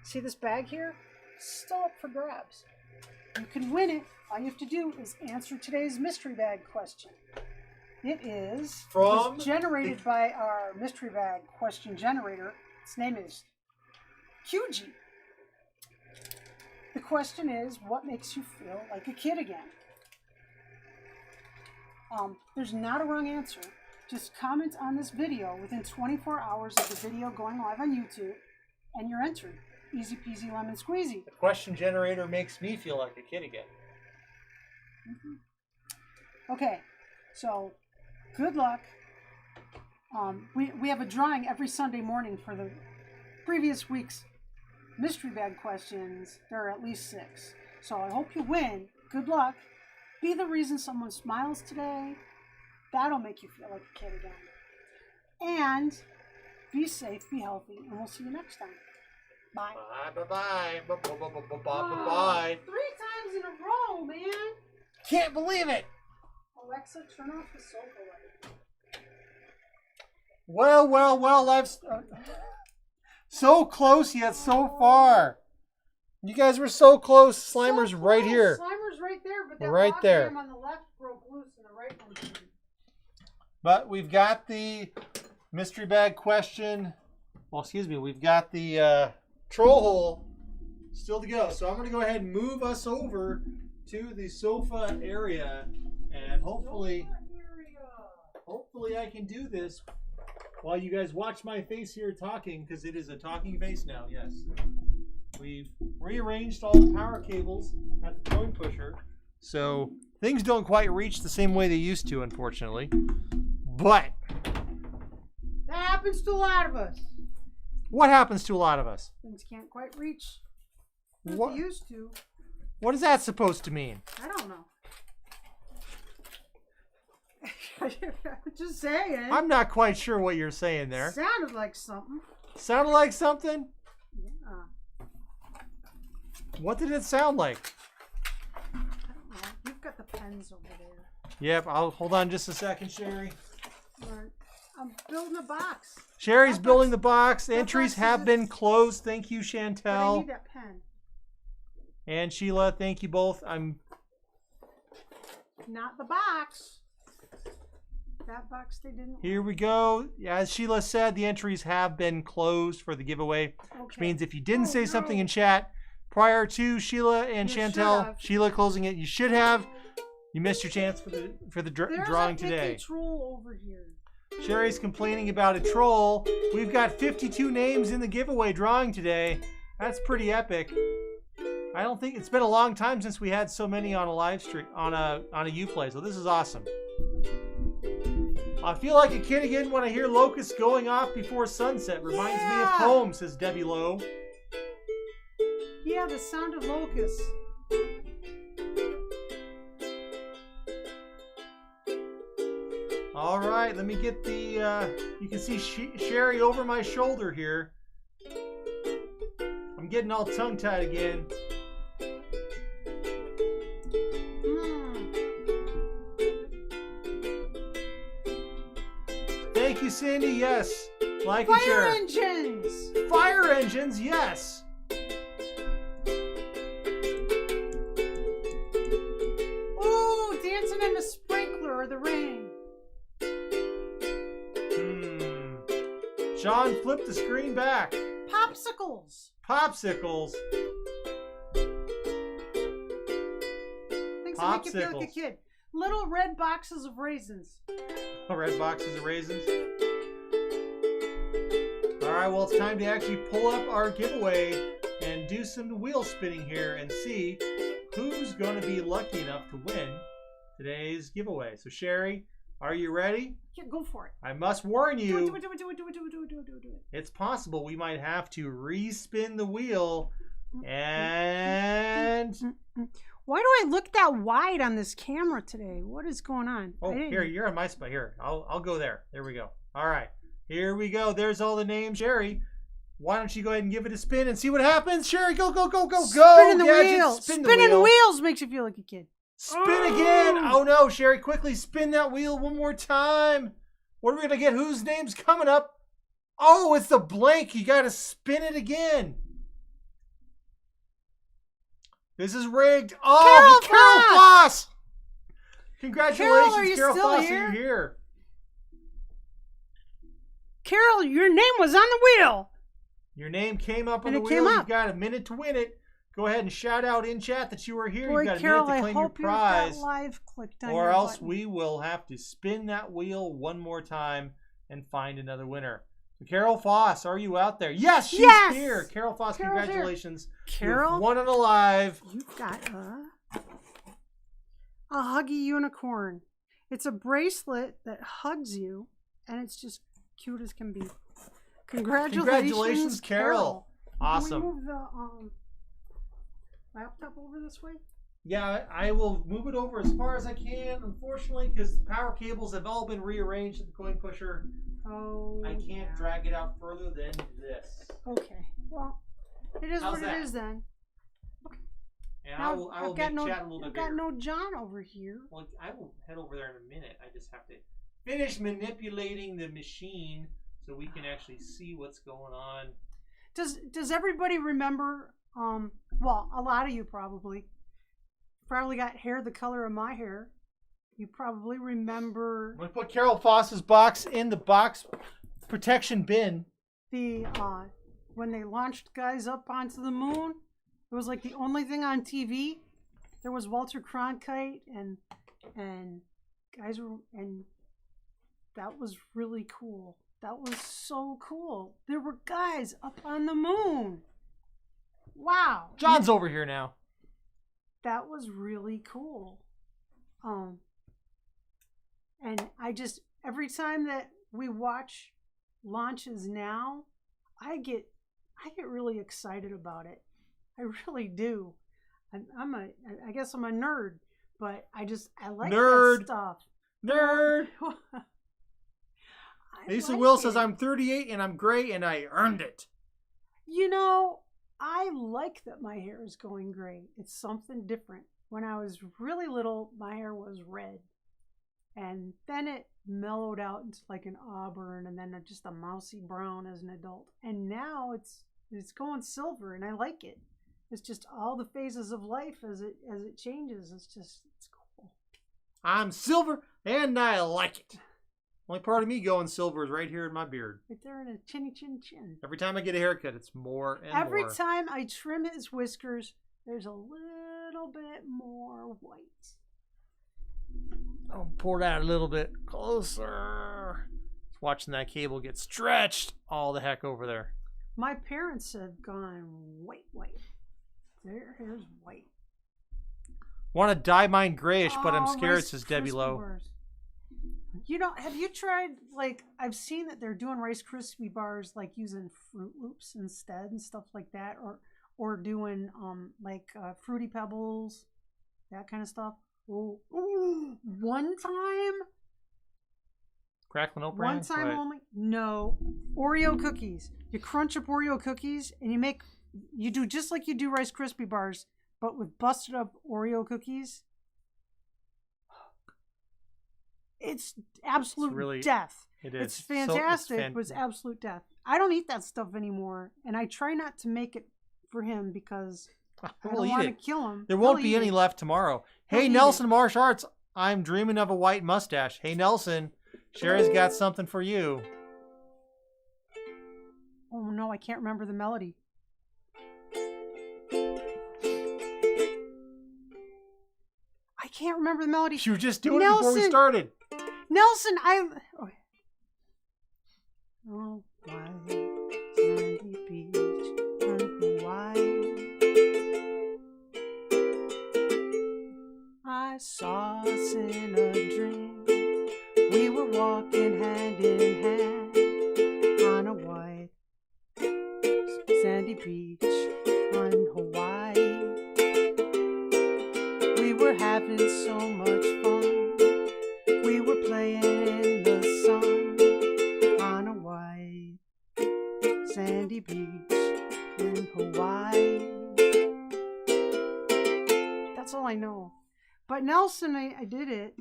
see this bag here? It's still up for grabs. You can win it. All you have to do is answer today's mystery bag question. It was generated by our mystery bag question generator. Its name is QG. The question is, what makes you feel like a kid again? There's not a wrong answer. Just comment on this video within 24 hours of the video going live on YouTube, and you're entered. Easy peasy lemon squeezy. The question generator makes me feel like a kid again. Okay, so good luck. We have a drawing every Sunday morning for the previous week's mystery bag questions. There are at least 6. So I hope you win. Good luck. Be the reason someone smiles today. That'll make you feel like a kid again. And be safe, be healthy, and we'll see you next time. Bye. Bye. Bye. 3 times in a row, man. Can't believe it. Alexa, turn off the sofa light. Well, I've so close yet so far. You guys were so close. Slimer's So right close. here. Slimer's right there, but that Right log there. jam on the left broke loose and the right one didn't. But we've got the mystery bag question. Well, excuse me. We've got the troll hole still to go. So I'm going to go ahead and move us over to the sofa area, and hopefully I can do this while you guys watch my face here talking, because it is a talking face now. Yes, we've rearranged all the power cables at the coin pusher, so things don't quite reach the same way they used to, unfortunately. But That happens to a lot of us. what happens to a lot of us? Things can't quite reach as What? they used to. What is that supposed to mean? I don't know. Just saying. I'm not quite sure what you're saying there. Sounded like something. Sounded like something? Yeah. What did it sound like? I don't know. You've got the pens over there. Yep, I'll hold on just a second, Sherry. Right. I'm building a box. Sherry's That building box- the box. that Entries box have is- been closed. Thank you, But I Chantel. need that pen. And Sheila, thank you both. Not the box. That box they didn't. Here we go. As Sheila said, the entries have been closed for the giveaway, which Okay. means if you didn't Oh, say something no. in chat prior to Sheila and You Chantel, should've. Sheila closing it, you should have. You missed your chance for the There's drawing a today. troll over here. Sherry's complaining about a troll. We've got 52 names in the giveaway drawing today. That's pretty epic. I don't think it's been a long time since we had so many on a live stream on a Uplay, so this is awesome. I feel like a kid again when I hear locusts going off before sunset. Reminds me of Yeah. home, says Debbie Lowe. Yeah, the sound of locusts. All right, let me get the. You can see Sherry over my shoulder here. I'm getting all tongue-tied again. Thank you, Cindy. Yes. Like and Fire share. engines! Fire engines, yes. Ooh, dancing in the sprinkler or the rain. Sean, flip the screen back. Popsicles. Popsicles. Things that make you feel like a Popsicles. kid. Little red boxes of raisins. Red boxes of raisins. All right, well, it's time to actually pull up our giveaway and do some wheel spinning here and see who's going to be lucky enough to win today's giveaway. So, Sherry, are you ready? Yeah, go for it. I must warn you. Do it. It's possible we might have to respin the wheel and... Why do I look that wide on this camera today? What is going on? Oh, here, you're on my spot. Here, I'll go there. There we go. All right, here we go. There's all the names. Sherry, why don't you go ahead and give it a spin and see what happens? Sherry, go. Spinning the wheel. Spinning wheels makes you feel like a kid. Spin again. Oh, no, Sherry, quickly spin that wheel one more time. What are we going to get? Whose name's coming up? Oh, it's the blank. You got to spin it again. This is rigged. Oh, Carol Foss! Congratulations, Carol Foss. Are you here? Carol, your name was on the wheel. Your name came up on the wheel. You've got a minute to win it. Go ahead and shout out in chat that you were here. Boy, You've got Carol, a minute to claim your prize. Live clicked on or else we will have to spin that wheel one more time and find another winner. So Carol Foss, are you out there? Yes, she's here. Carol Foss, Carol's congratulations. Carol, you've won it alive. You've got a huggy unicorn. It's a bracelet that hugs you, and it's just cute as can be. Congratulations, Carol. Awesome. Can we move the laptop over this way? Yeah, I will move it over as far as I can, unfortunately, because the power cables have all been rearranged at the coin pusher. Oh, I can't drag it out further than this. Okay. Well, it is what it is then. Okay. And now, I will make chat a little bit bigger. I've got no John over here. Well, I will head over there in a minute. I just have to finish manipulating the machine so we can actually see what's going on. Does everybody remember? Well, a lot of you probably got hair the color of my hair. You probably remember. I'm going to put Carol Foss's box in the box protection bin. The when they launched guys up onto the moon, it was like the only thing on TV. There was Walter Cronkite and guys were, and that was really cool. That was so cool. There were guys up on the moon. Wow. John's over here now. That was really cool. And I just, every time that we watch launches now, I get really excited about it. I really do. I guess I'm a nerd, but I like that stuff. Nerd. Lisa Will says I'm 38 and I'm gray and I earned it. You know, I like that my hair is going gray. It's something different. When I was really little, my hair was red. And then it mellowed out into like an auburn and then just a mousy brown as an adult. And now it's going silver and I like it. It's just all the phases of life as it changes. It's cool. I'm silver and I like it. Only part of me going silver is right here in my beard. Right there in a chinny chin chin. Every time I get a haircut, it's more and more. Every time I trim his whiskers, there's a little bit more white. I'll pour that a little bit closer. Just watching that cable get stretched all the heck over there. My parents have gone white. Their hair's white. Want to dye mine grayish, but I'm scared, says Debbie Lowe. Bars. You know, have you tried, like, I've seen that they're doing Rice Krispie bars, like, using Fruit Loops instead and stuff like that, or doing, Fruity Pebbles, that kind of stuff. Ooh. One time. Crackling oat bran? One time only? No. Oreo cookies. You crunch up Oreo cookies, and you do just like you do Rice Krispie bars, but with busted up Oreo cookies. It's absolute death. It is. It's fantastic, but it's absolute death. I don't eat that stuff anymore, and I try not to make it for him because I don't want to kill him. There won't be any left tomorrow. Hey, Nelson Marsh Arts, I'm dreaming of a white mustache. Hey, Nelson, Sherry's got something for you. Oh, no, I can't remember the melody. I can't remember the melody. She was just doing it before we started. Nelson, Oh, why sandy beach from Hawaii? saw us in a dream. We were walking hand in hand on a white sandy beach on Hawaii. We were having so much fun. We were playing in the sun on a white sandy beach in Hawaii. That's all I know. But Nelson, I did it.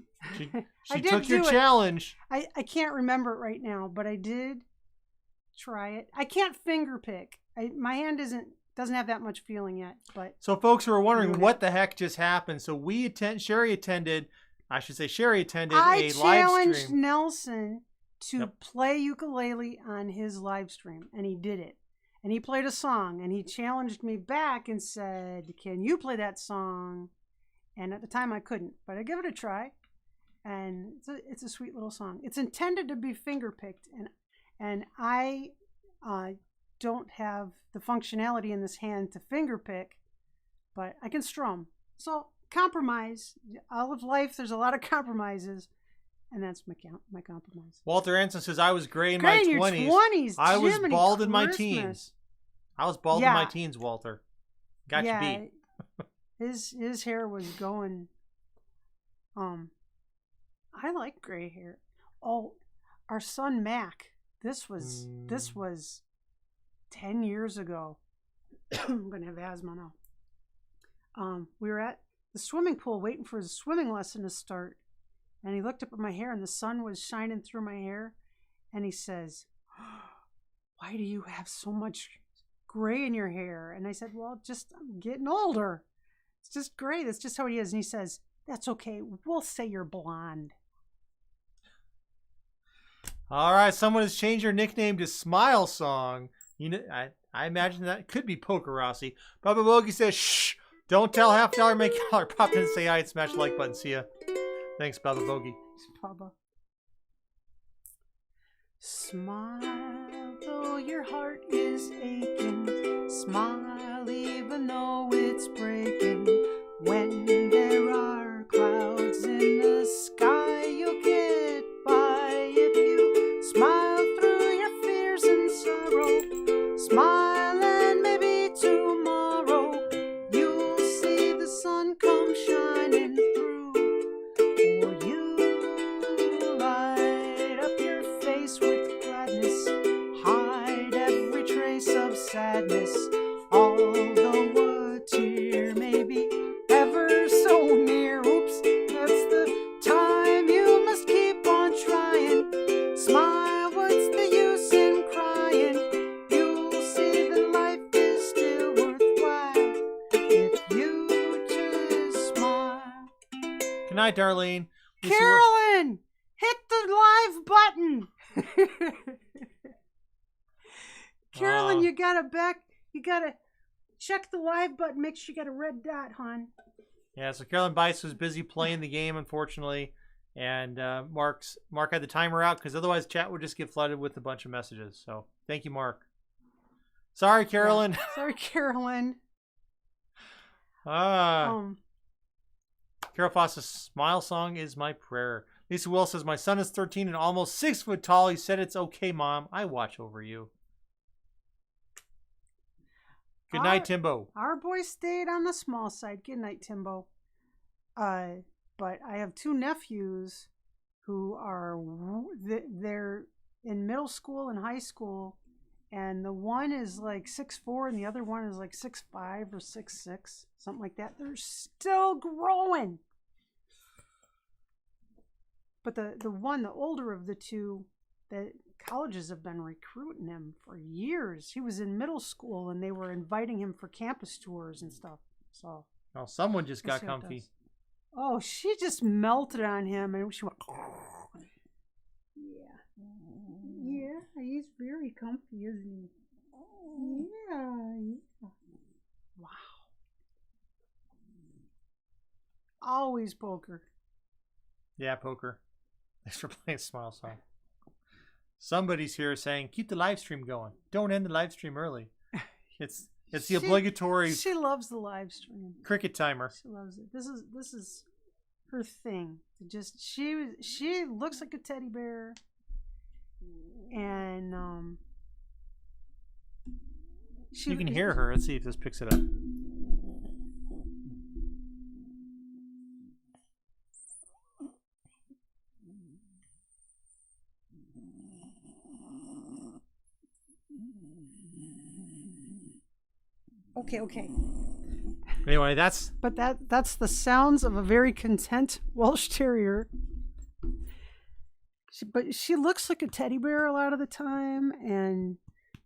She took your challenge. I can't remember it right now, but I did try it. I can't finger pick. My hand doesn't have that much feeling yet. But so folks who are wondering what the heck just happened, so Sherry attended a live stream. I challenged Nelson to play ukulele on his live stream, and he did it. And he played a song, and he challenged me back and said, "Can you play that song?" And at the time I couldn't, but I give it a try. And it's a sweet little song. It's intended to be finger picked, and I don't have the functionality in this hand to finger pick, but I can strum. So compromise. All of life, there's a lot of compromises, and that's my compromise. Walter Anson says, I was gray in my 20s. I was bald in my teens. I was bald in my teens, Walter. Got you beat. His hair was going. I like gray hair. Oh, our son Mac. This was 10 years ago. I'm gonna have asthma now. We were at the swimming pool waiting for his swimming lesson to start, and he looked up at my hair, and the sun was shining through my hair, and he says, "Why do you have so much gray in your hair?" And I said, "Well, I'm getting older. It's just gray. That's just how it is." And he says, "That's okay. We'll say you're blonde." All right, someone has changed your nickname to Smile Song. You know, I imagine that could be Poker Rossi. Bubba Bogey says, "Shh, don't tell $50 make $1 pop in and say hi and smash the like button." See ya. Thanks, Bubba Bogey. Bubba. Smile though your heart is aching. Smile even though it's breaking. When there are clouds in the sky, you'll get by if you smile through your fears and sorrow. Smile and maybe tomorrow you'll see the sun come shining through. For you light up your face with gladness, hide every trace of sadness. Although a tear may be ever so near, oops, that's the time you must keep on trying. Smile, what's the use in crying? You'll see that life is still worthwhile if you just smile. Good night, Darlene. Carolyn, hit the live button. Carolyn, you gotta check the live button. Make sure you got a red dot, hon. Yeah, so Carolyn Bice was busy playing the game, unfortunately, and Mark had the timer out because otherwise chat would just get flooded with a bunch of messages. So thank you, Mark. Sorry, Carolyn. Yeah. Sorry, Carolyn. Carol Foss's Smile Song is my prayer. Lisa Will says, my son is 13 and almost 6 foot tall. He said, it's okay, Mom. I watch over you. Good night, Timbo. Our boy stayed on the small side. Good night, Timbo. But I have 2 nephews who are, they're in middle school and high school, and the one is like 6'4", and the other one is like 6'5" or 6'6", something like that. They're still growing. But the one, the older of the 2, the colleges have been recruiting him for years. He was in middle school, and they were inviting him for campus tours and stuff. So, well, someone just got comfy. Oh, she just melted on him, and she went, yeah, he's very comfy, isn't he? Yeah. Wow. Always Poker. Yeah, Poker. Thanks for playing Smile Song. Somebody's here saying, keep the live stream going. Don't end the live stream early. It's the obligatory. She loves the live stream. Cricket timer. She loves it. This is her thing. Just she looks like a teddy bear, and you can hear her. Let's see if this picks it up. Okay. Anyway, that's the sounds of a very content Welsh Terrier. But she looks like a teddy bear a lot of the time, and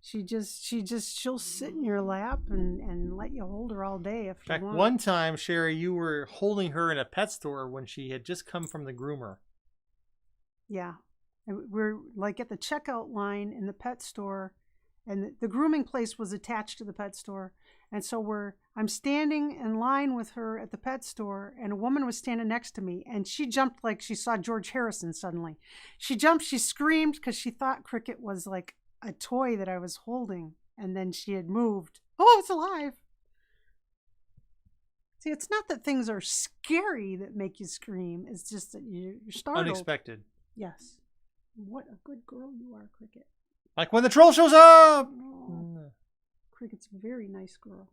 she'll sit in your lap and let you hold her all day if you want. One time, Sherry, you were holding her in a pet store when she had just come from the groomer. Yeah, we're like at the checkout line in the pet store, and the grooming place was attached to the pet store. And so I'm standing in line with her at the pet store, and a woman was standing next to me, and she jumped like she saw George Harrison suddenly. She jumped, she screamed because she thought Cricket was like a toy that I was holding, and then she had moved. Oh, it's alive. See, it's not that things are scary that make you scream. It's just that you're startled. Unexpected. Yes. What a good girl you are, Cricket. Like when the troll shows up! Oh. Cricket's a very nice girl.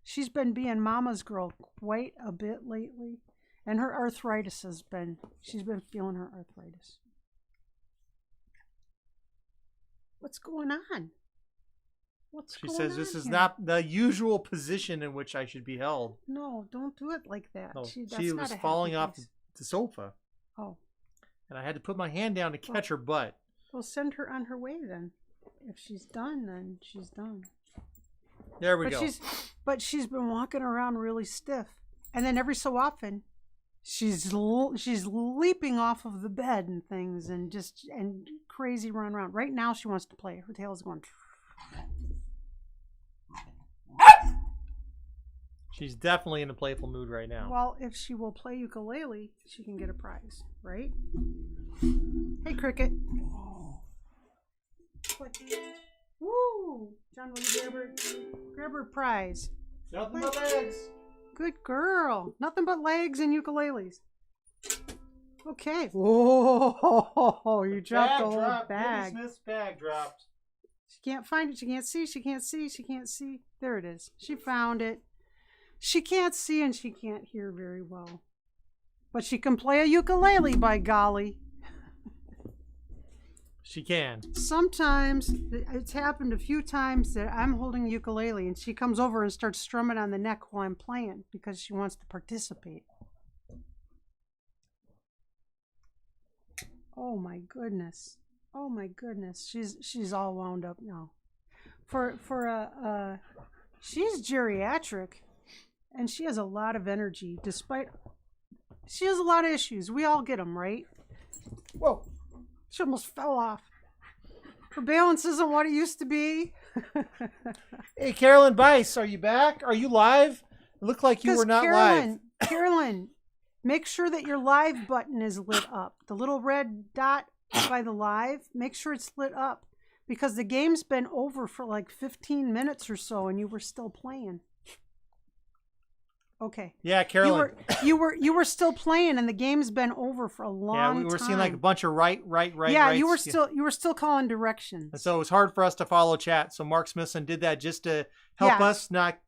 She's been being Mama's girl quite a bit lately. And her arthritis she's been feeling her arthritis. What's going on? She says this is not the usual position in which I should be held. No, don't do it like that. No, she was falling off the sofa. Oh. And I had to put my hand down to catch her butt. Well, send her on her way then. If she's done, then she's done. There we go. But she's been walking around really stiff. And then every so often, she's leaping off of the bed and things and crazy run around. Right now she wants to play. Her tail's going. She's definitely in a playful mood right now. Well, if she will play ukulele, she can get a prize, right? Hey, Cricket. Woo! John, will you grab her prize? Nothing but legs. Good girl. Nothing but legs and ukuleles. Okay. Whoa! You dropped the whole bag. Smith's bag dropped. She can't find it. She can't see. She can't see. She can't see. There it is. She found it. She can't see and she can't hear very well. But she can play a ukulele, by golly. She can. Sometimes, it's happened a few times that I'm holding a ukulele and she comes over and starts strumming on the neck while I'm playing because she wants to participate. Oh my goodness. Oh my goodness. She's all wound up now. She's geriatric and she has a lot of energy she has a lot of issues. We all get them, right? Whoa. She almost fell off. Her balance isn't what it used to be. Hey, Carolyn Bice, are you back? Are you live? It looked like you were not live. Carolyn, make sure that your live button is lit up. The little red dot by the live, make sure it's lit up. Because the game's been over for like 15 minutes or so and you were still playing. Okay. Yeah, Carolyn. You were still playing, and the game's been over for a long time. Yeah, we were seeing like a bunch of right. Yeah, you were still calling directions. And so it was hard for us to follow chat. So Mark Smithson did that just to help us not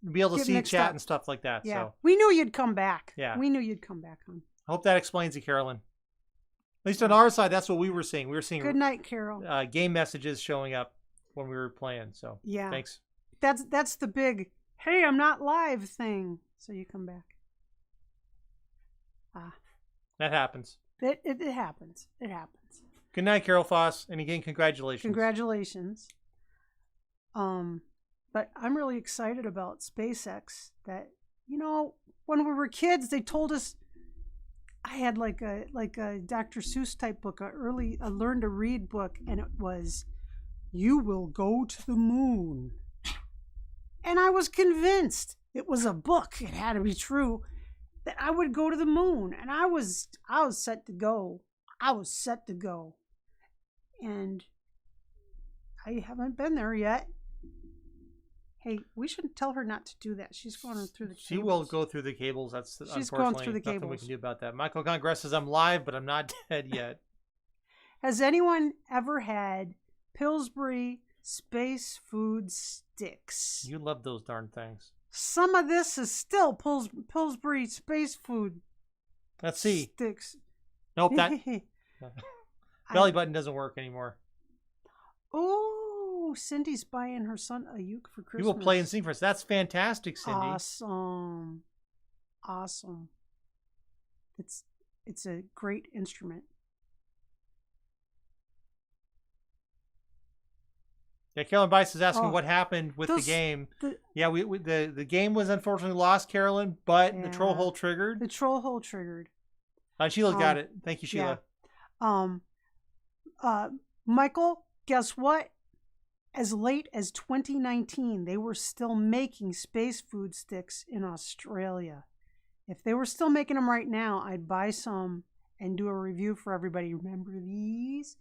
be able to see chat and stuff like that. Yeah, so we knew you'd come back. Yeah, we knew you'd come back on. I hope that explains it, Carolyn. At least on our side, that's what we were seeing. We were seeing good night, Carol. Game messages showing up when we were playing. So yeah, thanks. That's the big hey, I'm not live thing. So you come back. That happens. It happens. It happens. Good night, Carol Foss. And again, congratulations. Congratulations. But I'm really excited about SpaceX. That, when we were kids, they told us. I had like a Dr. Seuss type book, a learn to read book, and it was, "You will go to the moon." And I was convinced. It was a book. It had to be true that I would go to the moon, and I was set to go. I was set to go, and I haven't been there yet. Hey, we shouldn't tell her not to do that. She's going through the cables. She will go through the cables. That's She's unfortunately going through the nothing we cables. can do about that. Michael Congress says, I'm live, but I'm not dead yet. Has anyone ever had Pillsbury Space Food Sticks? You love those darn things. Some of this is still Pillsbury Space Food Let's see. Sticks. Nope, that belly button doesn't work anymore. Oh, Cindy's buying her son a uke for Christmas. You will play and sing for us. That's fantastic, Cindy. Awesome. Awesome. It's a great instrument. Yeah, Carolyn Bice is asking what happened with the game. Yeah, the game was unfortunately lost, Carolyn, but the troll hole triggered. The troll hole triggered. Sheila got it. Thank you, Sheila. Yeah. Michael, guess what? As late as 2019, they were still making space food sticks in Australia. If they were still making them right now, I'd buy some and do a review for everybody. Remember these?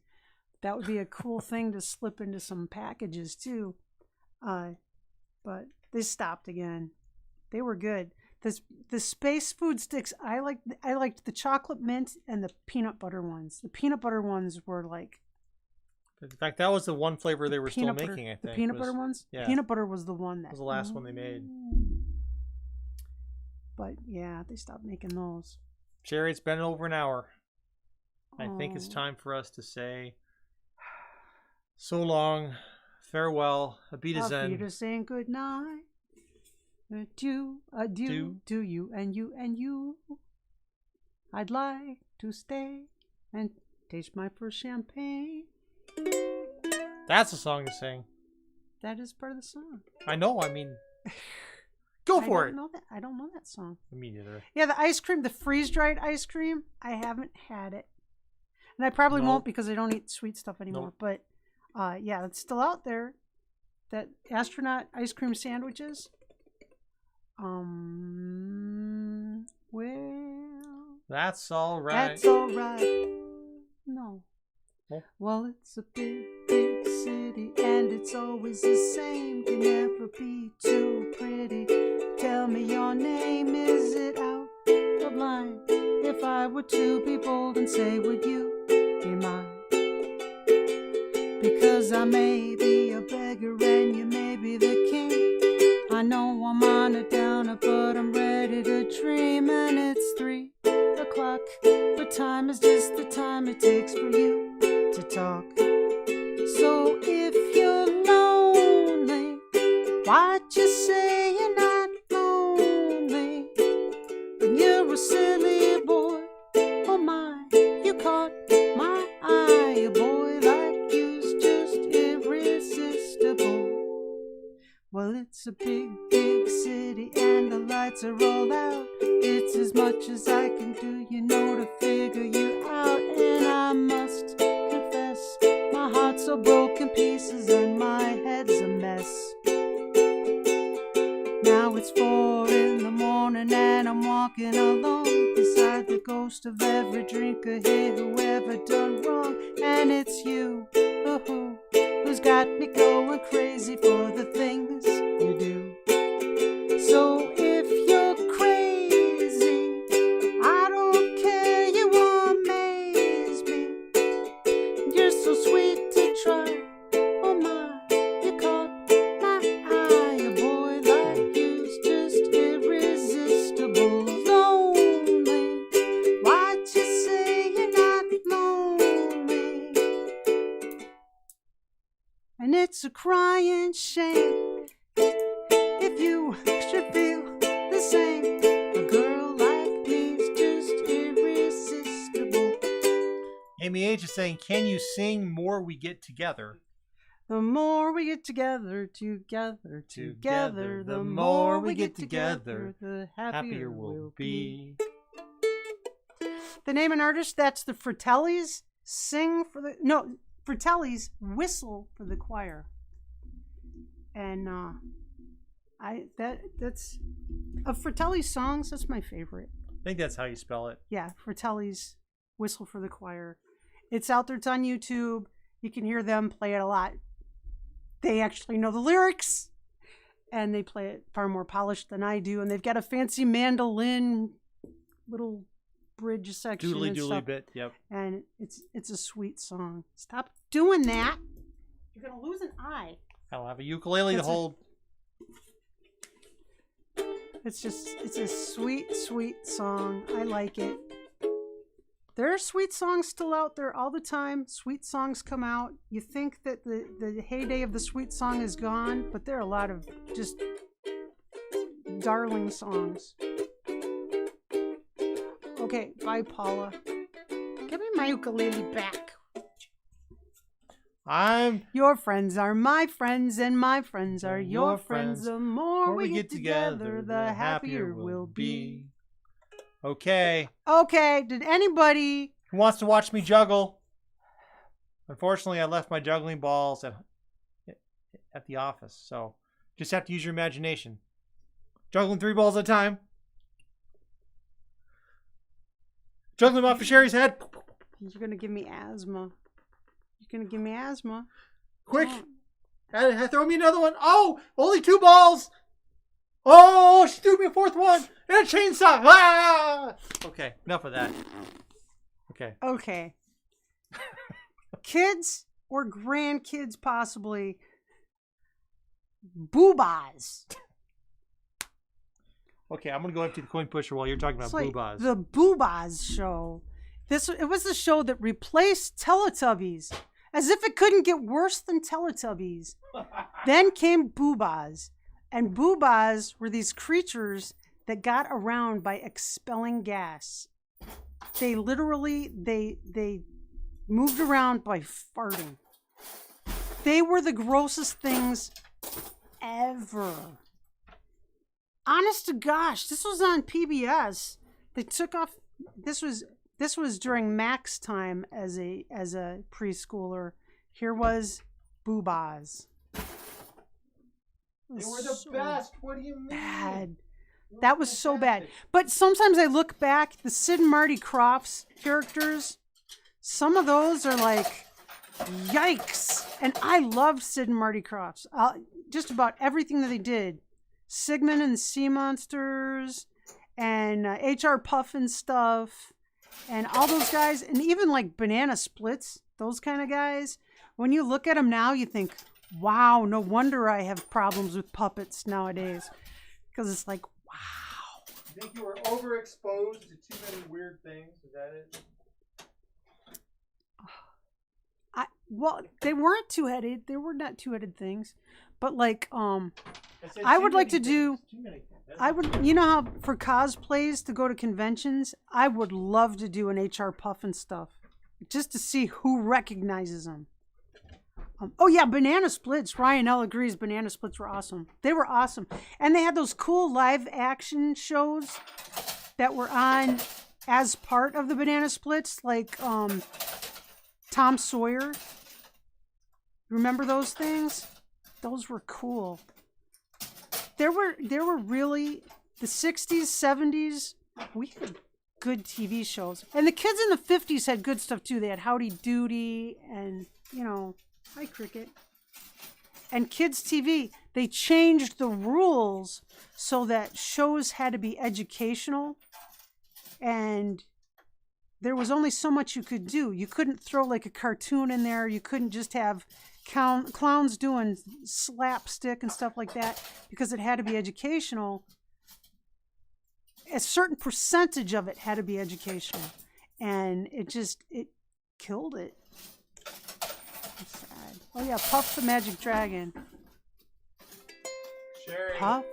That would be a cool thing to slip into some packages too. But they stopped again. They were good. The space food sticks, I liked the chocolate mint and the peanut butter ones. The peanut butter ones were like, in fact, that was the one flavor they were still making, I think. The peanut butter ones? Yeah. Peanut butter was the one that was the last one they made. But yeah, they stopped making those. Sherry, it's been over an hour. I think it's time for us to say so long, farewell, Abita saying good night. Adieu, adieu, to you and you and you. I'd like to stay and taste my first champagne. That's a song to sing. That is part of the song. I know. I mean, go for it. I don't know that song. Me neither. Yeah, the ice cream, the freeze-dried ice cream, I haven't had it. And I probably won't because I don't eat sweet stuff anymore. But yeah, it's still out there. That astronaut ice cream sandwiches. Well, that's all right. That's all right. No. Well, it's a big, big city, and it's always the same. Can never be too pretty. Tell me your name, is it out of line? If I were to be bold and say, would you be mine? Because I may be a beggar and you may be the king. I know I'm on a downer, but I'm ready to dream. And it's 3 o'clock, but time is just the time it takes for you to talk. So if you're lonely, why'd you say you're not lonely? When you're a silly boy, oh my, you caught my eye. A boy like you's just irresistible. Well, it's a big, big city and the lights are all out. It's as much as I can do, you know, to figure you out. And I must confess, my heart's so broken pieces and my head's a mess. Now it's 4 in the morning and I'm walking alone beside the ghost of every drinker here who ever done wrong. And it's you, who's got me going crazy for the things you do. So if you're crazy, I don't care, you amaze me. You're so sweet to try, oh my, you caught my eye. A boy like you's just irresistible. Lonely, why'd you say you're not lonely? And it's a crying shame if you should feel the same. A girl like me's just irresistible. Amy H is saying, can you sing More We Get Together? The more we get together, the more we get together, the happier we'll be. The name and artist, that's the Fratellis. Fratellis Whistle for the Choir. And that's of Fratelli's songs, that's my favorite. I think that's how you spell it. Yeah, Fratelli's Whistle for the Choir. It's out there, it's on YouTube. You can hear them play it a lot. They actually know the lyrics. and they play it far more polished than I do. And they've got a fancy mandolin little bridge section and Doodly stuff. bit, yep. And it's a sweet song. Stop doing that. You're gonna lose an eye. I'll have a ukulele to hold. It's a sweet, sweet song. I like it. There are sweet songs still out there all the time. Sweet songs come out. You think that the heyday of the sweet song is gone, but there are a lot of just darling songs. Okay, bye, Paula. Give me my ukulele back. Your friends are my friends, and my friends are your friends. The more we get together, the happier we'll be. Okay. Okay, did anybody Who wants to watch me juggle? Unfortunately, I left my juggling balls at the office, so just have to use your imagination. Juggling 3 balls at a time. Juggling them off of Sherry's head. You're going to give me asthma. You're going to give me asthma. Quick. Throw me another one. Oh, only 2 balls. Oh, she threw me a 4th one. And a chainsaw. Ah! Okay, enough of that. Okay. Okay. Kids or grandkids possibly. Boobas. Okay, I'm going to go up to the coin pusher while you're talking about boobas. The Boobas show. It was the show that replaced Teletubbies. As if it couldn't get worse than Teletubbies. Then came Boobas. And Boobas were these creatures that got around by expelling gas. They literally, they moved around by farting. They were the grossest things ever. Honest to gosh, this was on PBS. They took off, this was during Mac's time as a preschooler. Here was Boobas. They were the best. What do you mean? Bad. That was so bad. But sometimes I look back, the Sid and Marty Krofft's characters, some of those are like, yikes. And I loved Sid and Marty Krofft's. Just about everything that they did. Sigmund and the Sea Monsters, and H.R. Puffin stuff, and all those guys, and even like Banana Splits, those kind of guys. When you look at them now, you think, wow, no wonder I have problems with puppets nowadays. Because it's like, wow. You think you were overexposed to too many weird things? Is that it? Well, they weren't two-headed. They were not two-headed things. But like, I would like to do, you know how for cosplays to go to conventions, I would love to do an H.R. Puffin stuff. Just to see who recognizes them. Oh yeah, Banana Splits. Ryan L. agrees Banana Splits were awesome. They were awesome. And they had those cool live action shows that were on as part of the Banana Splits, like Tom Sawyer. Remember those things? Those were cool. There were really, the 60s, 70s, we had good TV shows. And the kids in the 50s had good stuff too. They had Howdy Doody and, you know, hi Cricket. And kids TV, they changed the rules so that shows had to be educational. And there was only so much you could do. You couldn't throw like a cartoon in there. You couldn't just have clowns doing slapstick and stuff like that because it had to be educational. A certain percentage of it had to be educational. And it killed it. It's sad. Oh yeah, Puff the Magic Dragon. Sherry. Puff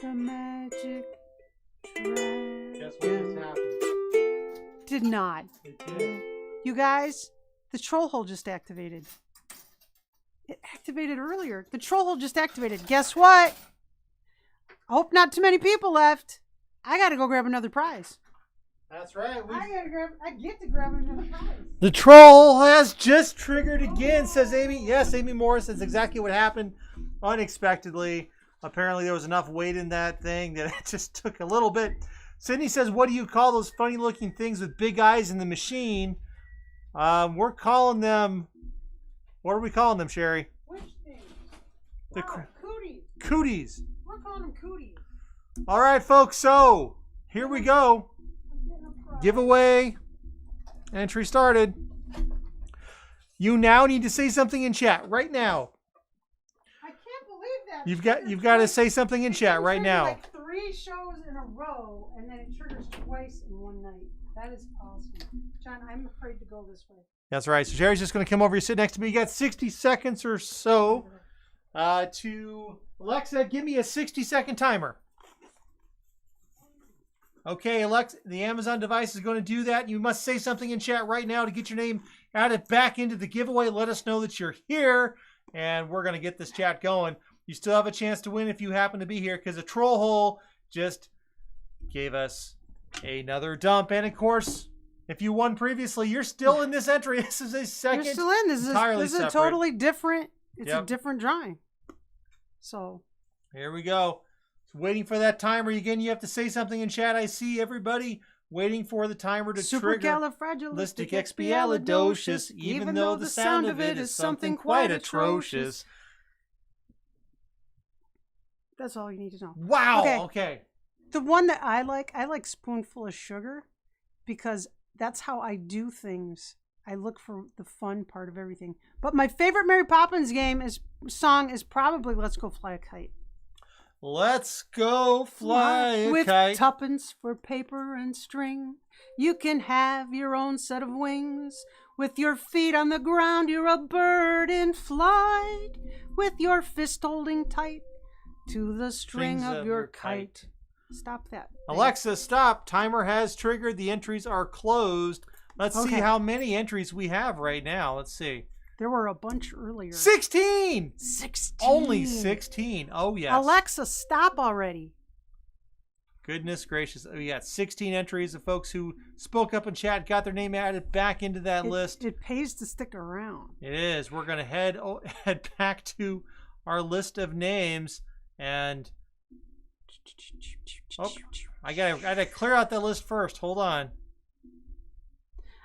the Magic Dragon. Guess what just happened? Did not. It did. You guys, the troll hole just activated. It activated earlier. The troll hole just activated. Guess what? I hope not too many people left. I gotta go grab another prize. That's right. I get to grab another prize. The troll has just triggered again, says Amy. Yes, Amy Morris, that's exactly what happened. Unexpectedly. Apparently there was enough weight in that thing that it just took a little bit. Sydney says, what do you call those funny looking things with big eyes in the machine? We're calling them, what are we calling them, Sherry? Which thing? The Cooties. cooties. calling them cooties. All right, folks. So here we go. I'm getting a prize. Giveaway entry started. You now need to say something in chat right now. I can't believe that. You've got to say something in chat right now. Like 3 shows in a row, and then it triggers twice in one night. That is awesome. John, I'm afraid to go this way. That's right. So Jerry's just going to come over. You sit next to me. You got 60 seconds or so to Alexa. Give me a 60-second timer. Okay, Alexa, the Amazon device is going to do that. You must say something in chat right now to get your name added back into the giveaway. Let us know that you're here, and we're going to get this chat going. You still have a chance to win if you happen to be here, because a troll hole just gave us another dump. And of course, if you won previously, you're still in this entry. This is a second. You're still in. This is a totally different. It's a different drawing. So here we go. Waiting for that timer. Again, you have to say something in chat. I see everybody waiting for the timer to trigger. Supercalifragilisticexpialidocious, even though the sound of it is something quite atrocious. That's all you need to know. Wow. Okay. The one that I like Spoonful of Sugar, because that's how I do things. I look for the fun part of everything. But my favorite Mary Poppins song is probably Let's Go Fly a Kite. Let's go fly a With kite. With tuppence for paper and string, you can have your own set of wings. With your feet on the ground, you're a bird in flight. With your fist holding tight to the string of your kite. Stop that. Alexa, stop. Timer has triggered. The entries are closed. Let's see how many entries we have right now. Let's see. There were a bunch earlier. 16! 16! Only 16. Oh, yes. Alexa, stop already. Goodness gracious. We got 16 entries of folks who spoke up in chat, got their name added back into that list. It pays to stick around. It is. We're going to head back to our list of names. And I gotta clear out that list first. Hold on.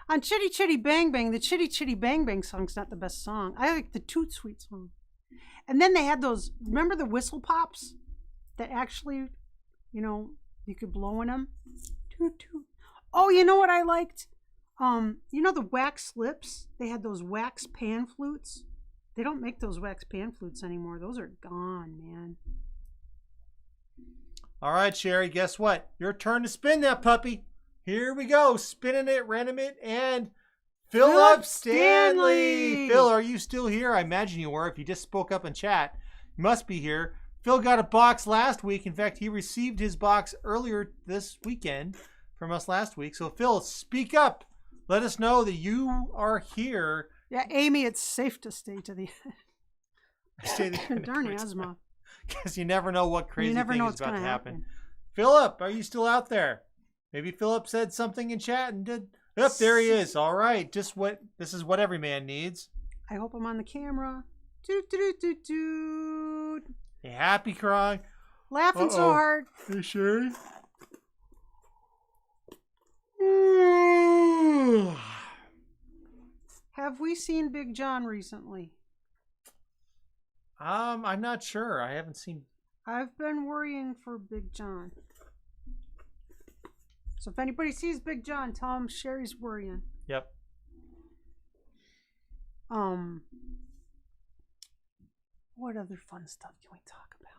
On Chitty Chitty Bang Bang, the Chitty Chitty Bang Bang song's not the best song. I like the Toot Sweet song. And then they had those, remember the whistle pops? That actually, you could blow in them? Toot toot. Oh, you know what I liked? You know the wax lips? They had those wax pan flutes. They don't make those wax pan flutes anymore. Those are gone, man. All right, Sherry, guess what? Your turn to spin that puppy. Here we go. Spinning it, random it, and Philip Stanley. Phil, are you still here? I imagine you were. If you just spoke up in chat, you must be here. Phil got a box last week. In fact, he received his box earlier this weekend from us last week. So, Phil, speak up. Let us know that you are here. Yeah, Amy, it's safe to stay to the end. Darn asthma. Because you never know what crazy thing is about to happen. Philip, are you still out there? Maybe Philip said something in chat and did. Yep, there he is. All right. This is what every man needs. I hope I'm on the camera. Toot, toot, toot, toot. Hey, happy crying. Laughing so hard. You sure? Have we seen Big John recently? I'm not sure. I haven't seen. I've been worrying for Big John. So if anybody sees Big John, tell him Sherry's worrying. Yep. What other fun stuff can we talk about?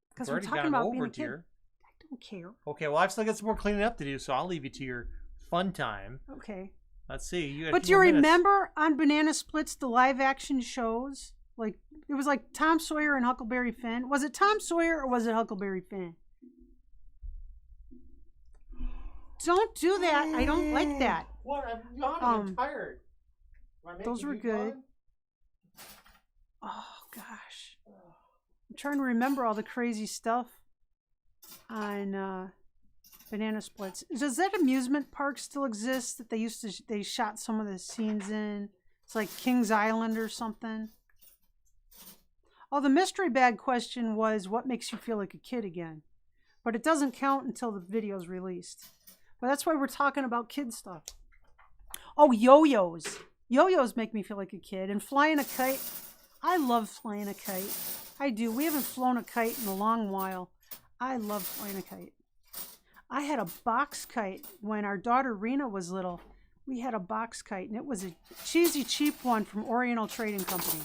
Because we're talking about being a kid. I don't care. Okay, well, I've still got some more cleaning up to do, so I'll leave you to your fun time. Okay. Let's see. But do you remember on Banana Splits the live action shows? Like it was like Tom Sawyer and Huckleberry Finn. Was it Tom Sawyer or was it Huckleberry Finn? Don't do that. I don't like that. What? I'm yawning. I'm tired. Those were good. Oh gosh, I'm trying to remember all the crazy stuff on Banana Splits. Does that amusement park still exist that they shot some of the scenes in? It's like Kings Island or something. Oh, the mystery bag question was what makes you feel like a kid again, but it doesn't count until the video's released. But that's why we're talking about kid stuff. Oh, yo-yos. Yo-yos make me feel like a kid. And flying a kite. I love flying a kite. I do. We haven't flown a kite in a long while. I love flying a kite. I had a box kite when our daughter Rena was little. We had a box kite, and it was a cheesy, cheap one from Oriental Trading Company.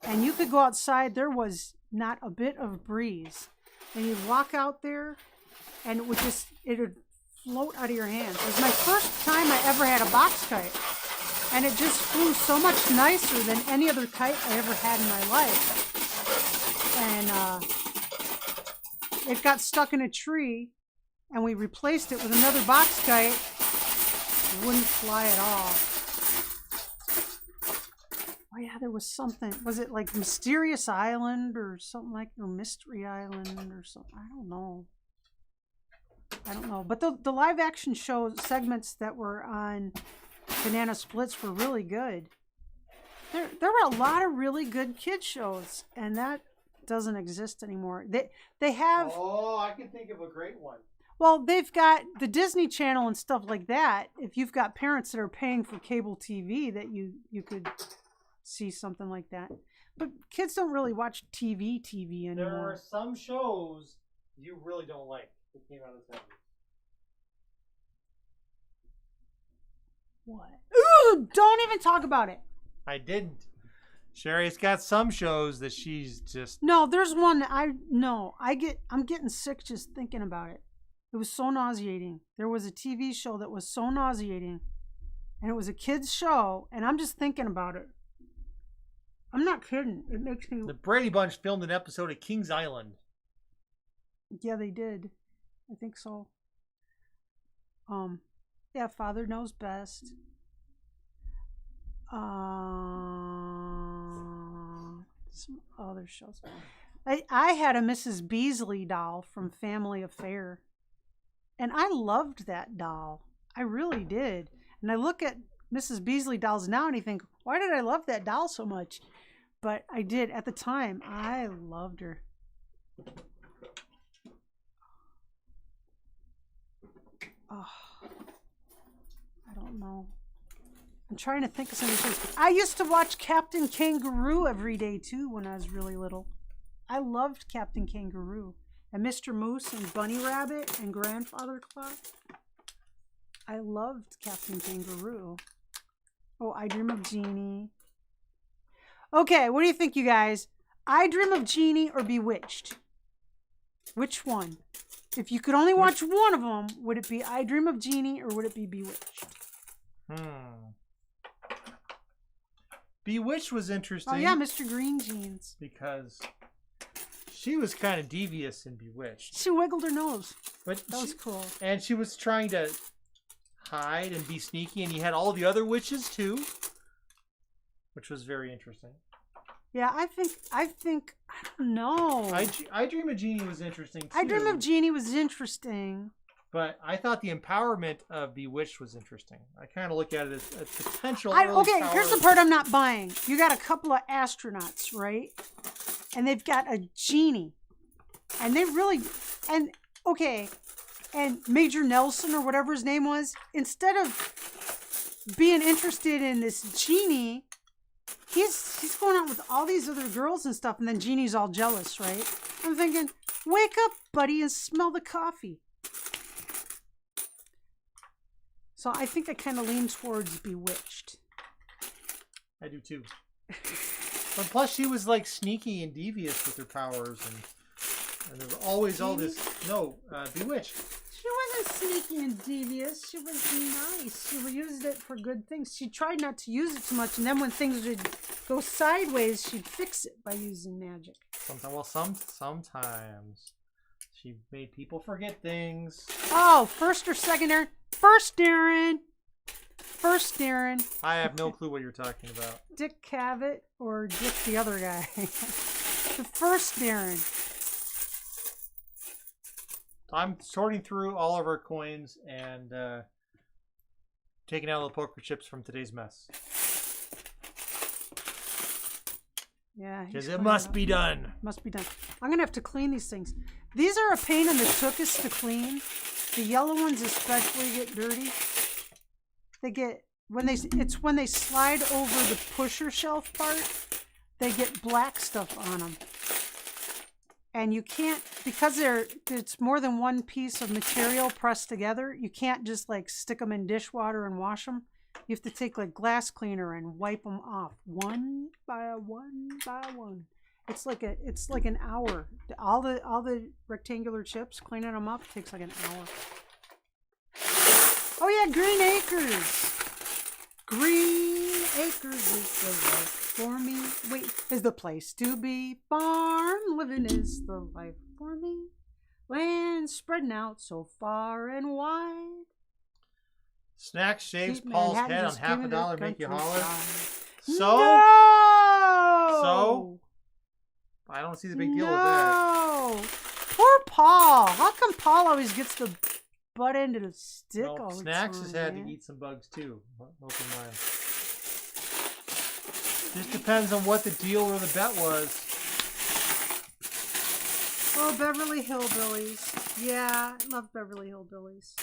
And you could go outside. There was not a bit of breeze. And you'd walk out there, and it would float out of your hands. It was my first time I ever had a box kite. And it just flew so much nicer than any other kite I ever had in my life. And it got stuck in a tree, and we replaced it with another box kite. It wouldn't fly at all. Oh yeah, there was something. Was it like Mysterious Island or something like, or Mystery Island or something? I don't know. But the live action show segments that were on Banana Splits were really good. There were a lot of really good kid shows, and that doesn't exist anymore. They have. Oh, I can think of a great one. Well, they've got the Disney Channel and stuff like that. If you've got parents that are paying for cable TV, that you could see something like that. But kids don't really watch TV anymore. There are some shows you really don't like that came out of the 70s. What? Ooh, don't even talk about it. I didn't. Sherry's got some shows that she's just... No, there's one that I'm getting sick just thinking about it. It was so nauseating. There was a TV show that was so nauseating, and it was a kid's show, and I'm just thinking about it. I'm not kidding. It makes me... The Brady Bunch filmed an episode of Kings Island. Yeah, they did. I think so. Yeah, Father Knows Best. Some other shows. I had a Mrs. Beasley doll from Family Affair. And I loved that doll. I really did. And I look at Mrs. Beasley dolls now and I think, why did I love that doll so much? But I did. At the time, I loved her. Oh, I don't know. I'm trying to think of something. I used to watch Captain Kangaroo every day too when I was really little. I loved Captain Kangaroo and Mr. Moose and Bunny Rabbit and Grandfather Clock. I loved Captain Kangaroo. Oh, I Dream of Jeannie. Okay, what do you think, you guys? I Dream of Jeannie or Bewitched? Which one? If you could only watch one of them, would it be I Dream of Jeannie or would it be Bewitched? Bewitched was interesting. Oh yeah, Mr. Green Jeans. Because she was kind of devious in Bewitched. She wiggled her nose. But that was cool. And she was trying to hide and be sneaky, and you had all the other witches too, which was very interesting. Yeah, I think I don't know. I Dream of Jeannie was interesting too. I Dream of Jeannie was interesting. But I thought the empowerment of Bewitched was interesting. I kind of look at it as a potential. Okay, here's the part I'm not buying. You got a couple of astronauts, right? And they've got a genie. And they really, and Major Nelson or whatever his name was, instead of being interested in this genie, he's going out with all these other girls and stuff, and then Genie's all jealous, right? I'm thinking, wake up, buddy, and smell the coffee. So I think I kind of lean towards Bewitched. I do too. But plus she was like sneaky and devious with her powers, and there was always all this. No, Bewitched. She wasn't sneaky and devious. She was nice. She used it for good things. She tried not to use it too much, and then when things would go sideways, she'd fix it by using magic. Sometimes she made people forget things. Oh, first or second Darren? First Darren. I have no clue what you're talking about. Dick Cavett or Dick the other guy? The first Darren. I'm sorting through all of our coins and taking out all the poker chips from today's mess. Yeah. Because it must be done. Must be done. I'm going to have to clean these things. These are a pain in the tuchus to clean. The yellow ones especially get dirty. They get, when they slide over the pusher shelf part, they get black stuff on them. And you can't, because it's more than one piece of material pressed together, you can't just like stick them in dishwater and wash them. You have to take like glass cleaner and wipe them off one by one by one. It's like an hour. All the rectangular chips, cleaning them up takes like an hour. Oh yeah, Green Acres. Green Acres is the life for me. Wait, is the place to be. Farm living is the life for me. Land spreading out so far and wide. Snacks shaves Keep Paul's Manhattan head on just half a giving dollar, it make you countryside. holler. No! So? I don't see the big deal with that. No! Poor Paul. How come Paul always gets the butt end of the stick all the Snacks time, has had man? to eat some bugs too. Open mine. Just depends on what the deal or the bet was. Oh, Beverly Hillbillies. Yeah, I love Beverly Hillbillies.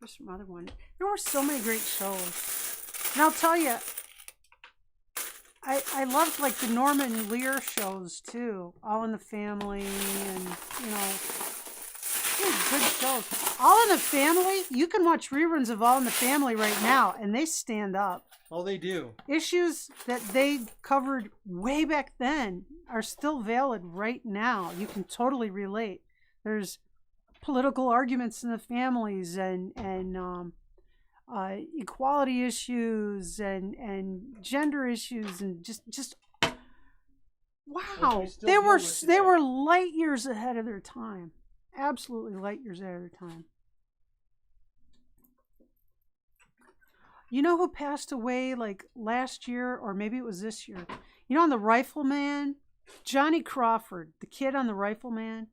There's some other one. There were so many great shows. And I'll tell you, I loved like the Norman Lear shows too. All in the Family and, you know, good shows. All in the Family, you can watch reruns of All in the Family right now and they stand up. Oh, they do. Issues that they covered way back then are still valid right now. You can totally relate. There's political arguments in the families and equality issues and gender issues and just wow, they were light years ahead of their time. Absolutely light years ahead of their time. You know who passed away like last year or maybe it was this year? You know, on The Rifleman, Johnny Crawford, the kid on The Rifleman,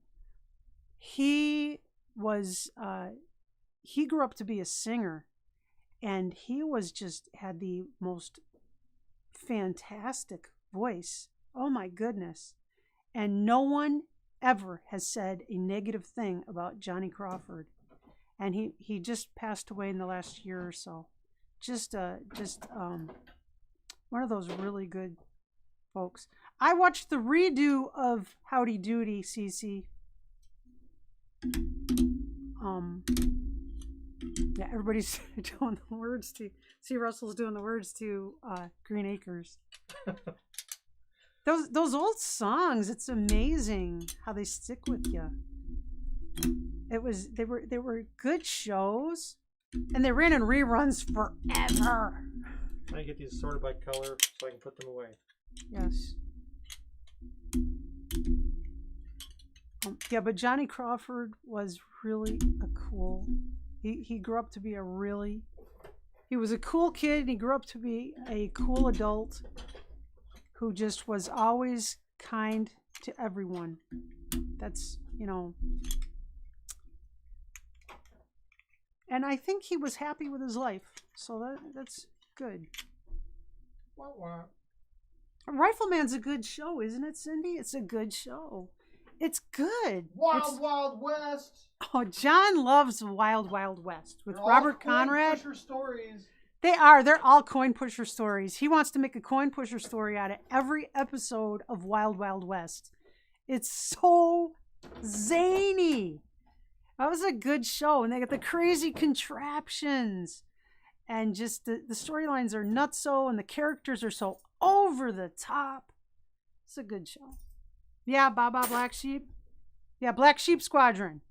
he grew up to be a singer and he was just had the most fantastic voice. Oh my goodness. And no one ever has said a negative thing about Johnny Crawford. And he just passed away in the last year or so. Just one of those really good folks. I watched the redo of Howdy Doody, Cece. Yeah, everybody's doing the words to. See, Russell's doing the words to Green Acres. Those old songs, it's amazing how they stick with you. They were good shows, and they ran in reruns forever. I get these sorted by color so I can put them away. Yes. Yeah, but Johnny Crawford was really a cool. He grew up to be he was a cool kid, and he grew up to be a cool adult who just was always kind to everyone. That's, you know. And I think he was happy with his life, so that's good. Rifleman's a good show, isn't it, Cindy? It's a good show. It's good. Wild West. Oh, John loves Wild West with Robert Conrad. Pusher stories. They're all coin pusher stories. He wants to make a coin pusher story out of every episode of Wild West. It's so zany. That was a good show, and they got the crazy contraptions, and just the storylines are nutso, and the characters are so over the top. It's a good show. Yeah, Baba Black Sheep. Yeah, Black Sheep Squadron.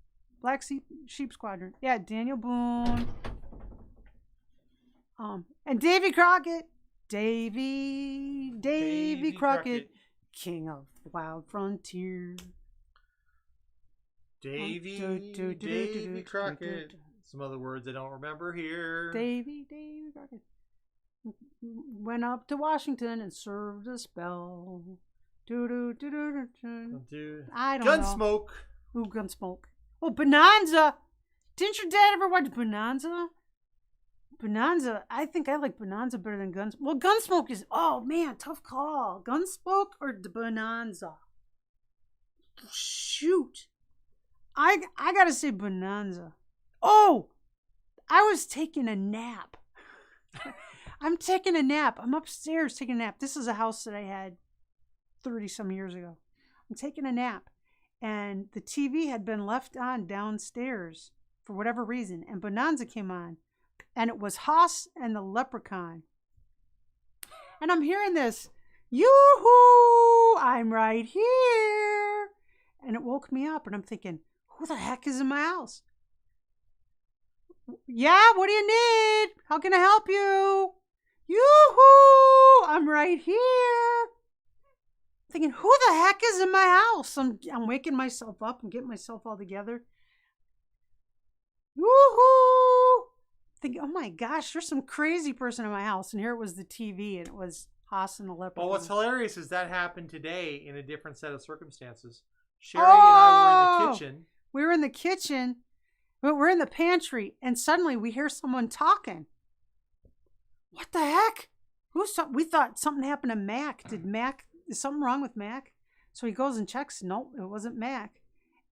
Black Sheep Squadron. Yeah, Daniel Boone. And Davy Crockett. Davy Crockett, King of the Wild Frontier. Davy Crockett. Some other words I don't remember here. Davy Crockett went up to Washington and served a spell. I don't know. Gunsmoke. Ooh, Gunsmoke. Oh, Bonanza. Didn't your dad ever watch Bonanza? Bonanza. I think I like Bonanza better than Gunsmoke. Well, Gunsmoke is, oh man, tough call. Gunsmoke or the Bonanza? Shoot. I gotta say Bonanza. Oh, I was taking a nap. I'm taking a nap. I'm upstairs taking a nap. This is a house that I had 30 some years ago. I'm taking a nap, and the TV had been left on downstairs for whatever reason, and Bonanza came on, and it was Haas and the Leprechaun. And I'm hearing this, yoo-hoo, I'm right here. And it woke me up, and I'm thinking, who the heck is in my house? Yeah, what do you need? How can I help you? Yoo-hoo, I'm right here. Thinking, who the heck is in my house? I'm waking myself up and getting myself all together. Woohoo! Thinking, oh my gosh, there's some crazy person in my house. And here it was the TV, and it was Haas and the Leprechaun. Well, what's hilarious is that happened today in a different set of circumstances. Sherry and I were in the kitchen. We were in the kitchen, but we're in the pantry, and suddenly we hear someone talking. What the heck? We thought something happened to Mac. Is something wrong with Mac? So he goes and checks. Nope, it wasn't Mac.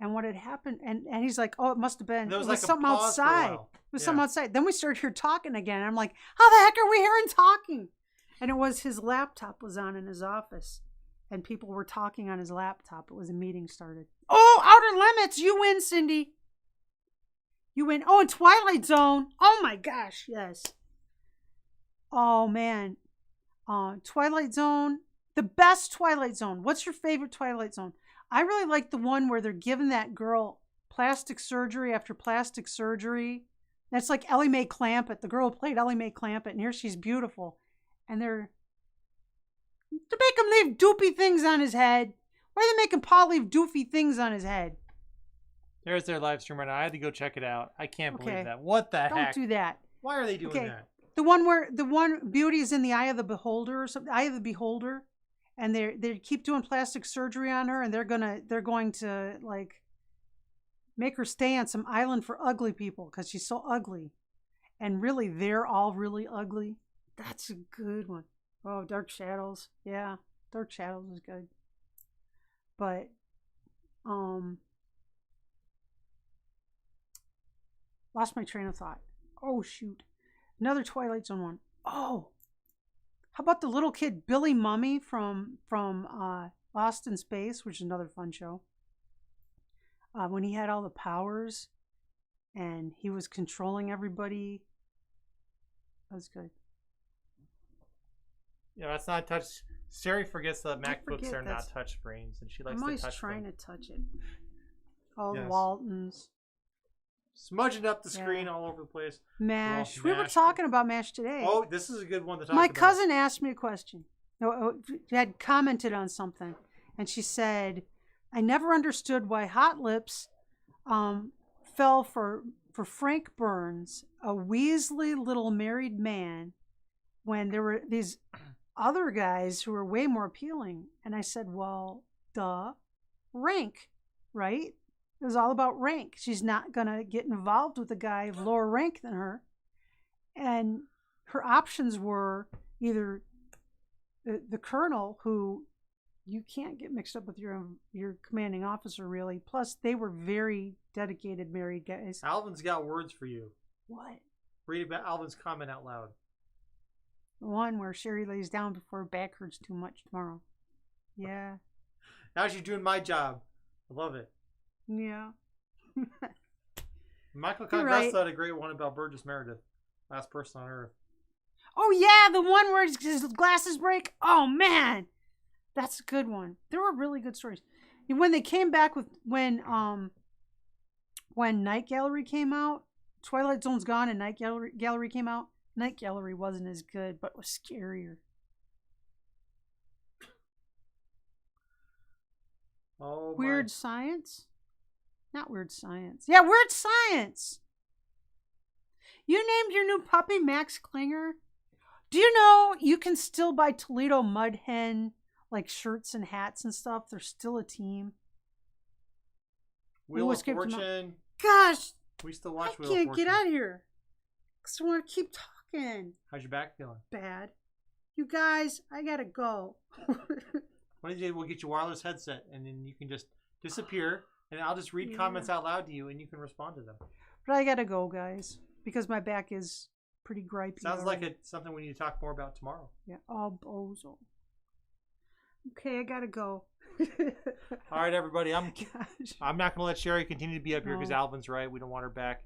And what had happened, and he's like, oh, it must have been, it was something outside. It was something outside. Then we started hearing talking again. I'm like, how the heck are we hearing talking? And it was his laptop was on in his office, and people were talking on his laptop. It was a meeting started. Oh, Outer Limits, you win, Cindy. You win. Oh, and Twilight Zone. Oh my gosh, yes. Oh man, Twilight Zone, the best Twilight Zone. What's your favorite Twilight Zone? I really like the one where they're giving that girl plastic surgery after plastic surgery. That's like Ellie Mae Clampett. The girl who played Ellie Mae Clampett, and here she's beautiful. And they're to make him leave doofy things on his head. Why are they making Paul leave doofy things on his head? There's their live stream right now. I had to go check it out. I can't believe that. What the heck? Don't do that. Why are they doing that? The one where the one beauty is in the eye of the beholder, or something. Eye of the beholder, and they keep doing plastic surgery on her, and they're going to like make her stay on some island for ugly people because she's so ugly, and really they're all really ugly. That's a good one. Oh, Dark Shadows. Yeah, Dark Shadows is good. But lost my train of thought. Oh shoot. Another Twilight Zone one. Oh, how about the little kid Billy Mummy from Lost in Space, which is another fun show. When he had all the powers and he was controlling everybody. That was good. Yeah, that's not touch. Siri forgets that MacBooks are not touch screens, and she likes to touch them. I'm always trying to touch it. All the Waltons. Smudging up the screen all over the place. MASH. We were talking about MASH today. Oh, this is a good one to talk about. My cousin asked me a question. Had commented on something, and she said, "I never understood why Hot Lips fell for Frank Burns, a Weasley little married man, when there were these other guys who were way more appealing." And I said, "Well, duh, rank, right? It was all about rank. She's not going to get involved with a guy of lower rank than her." And her options were either the colonel, who you can't get mixed up with your commanding officer, really. Plus, they were very dedicated married guys. Alvin's got words for you. What? Read about Alvin's comment out loud. The one where Sherry lays down before her back hurts too much tomorrow. Yeah. Now she's doing my job. I love it. Yeah. Michael Congress had a great one about Burgess Meredith, last person on Earth. Oh yeah, the one where his glasses break. Oh man, that's a good one. There were really good stories. When they came back with when Night Gallery came out, Twilight Zone's gone, and Night Gallery came out. Night Gallery wasn't as good, but was scarier. Oh, Weird Science? Not Weird Science. Yeah, Weird Science. You named your new puppy Max Klinger? Do you know you can still buy Toledo Mud Hen, like shirts and hats and stuff? They're still a team. Wheel of Fortune. Gosh. We still watch Wheel of Fortune. I can't get out of here. Because I want to keep talking. How's your back feeling? Bad. You guys, I gotta go. One day we'll get you a wireless headset, and then you can just disappear, and I'll just read comments out loud to you, and you can respond to them. But I gotta go, guys, because my back is pretty gripey. Sounds like it's something we need to talk more about tomorrow. Yeah. Oh, bozo. Okay, I gotta go. All right, everybody. I'm Gosh. not going to let Sherry continue to be up here because No. Alvin's right. We don't want her back.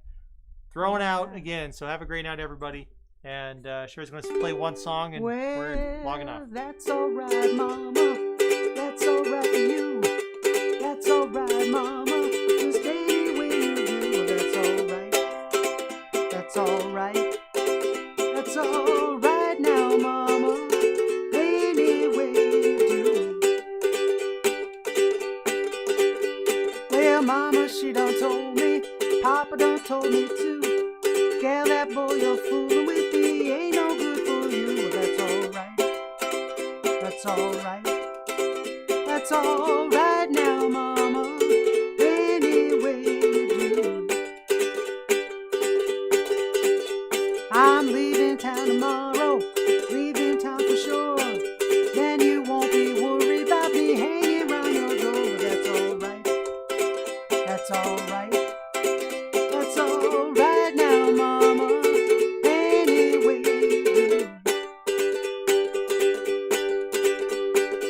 Throwing out Yeah. again. So have a great night, everybody. And Sherry's going to play one song, and we're logging off. That's all right, Mama. That's all right for you. That's all right, Mama. Just any way you do. That's all right. That's all right. That's all right now, Mama. Any way you do. Well, Mama, she done told me. Papa done told me too. Gal, that boy you're fooling with me ain't no good for you. Well, that's all right. That's all right. That's all right now, Mama. Any way you do. I'm leaving town tomorrow. Leaving town for sure. Then you won't be worried about me hanging around your door. Well, that's all right. That's all right. That's all right now, Mama. Any way you do.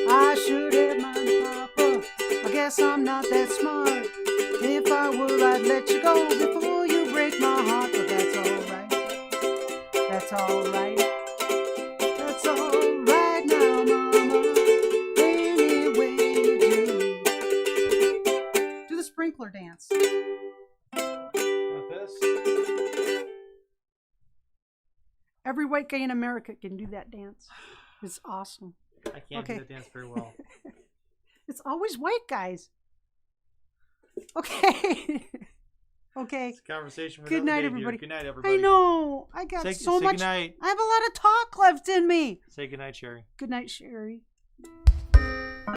I should have minded, Papa. I guess I'm not that smart. If I were, I'd let you go before you break my heart. But that's all right. That's all right. That's all right now, Mama. Any way you do. Do the sprinkler dance. With this. Every white guy in America can do that dance. It's awesome. I can't do that dance very well. It's always white guys. Okay. Okay. It's a conversation for Good another night, day, everybody. dear. Good night, everybody. I know. I got Say so much. Good night. I have a lot of talk left in me. Say good night, Sherry. Good night, Sherry.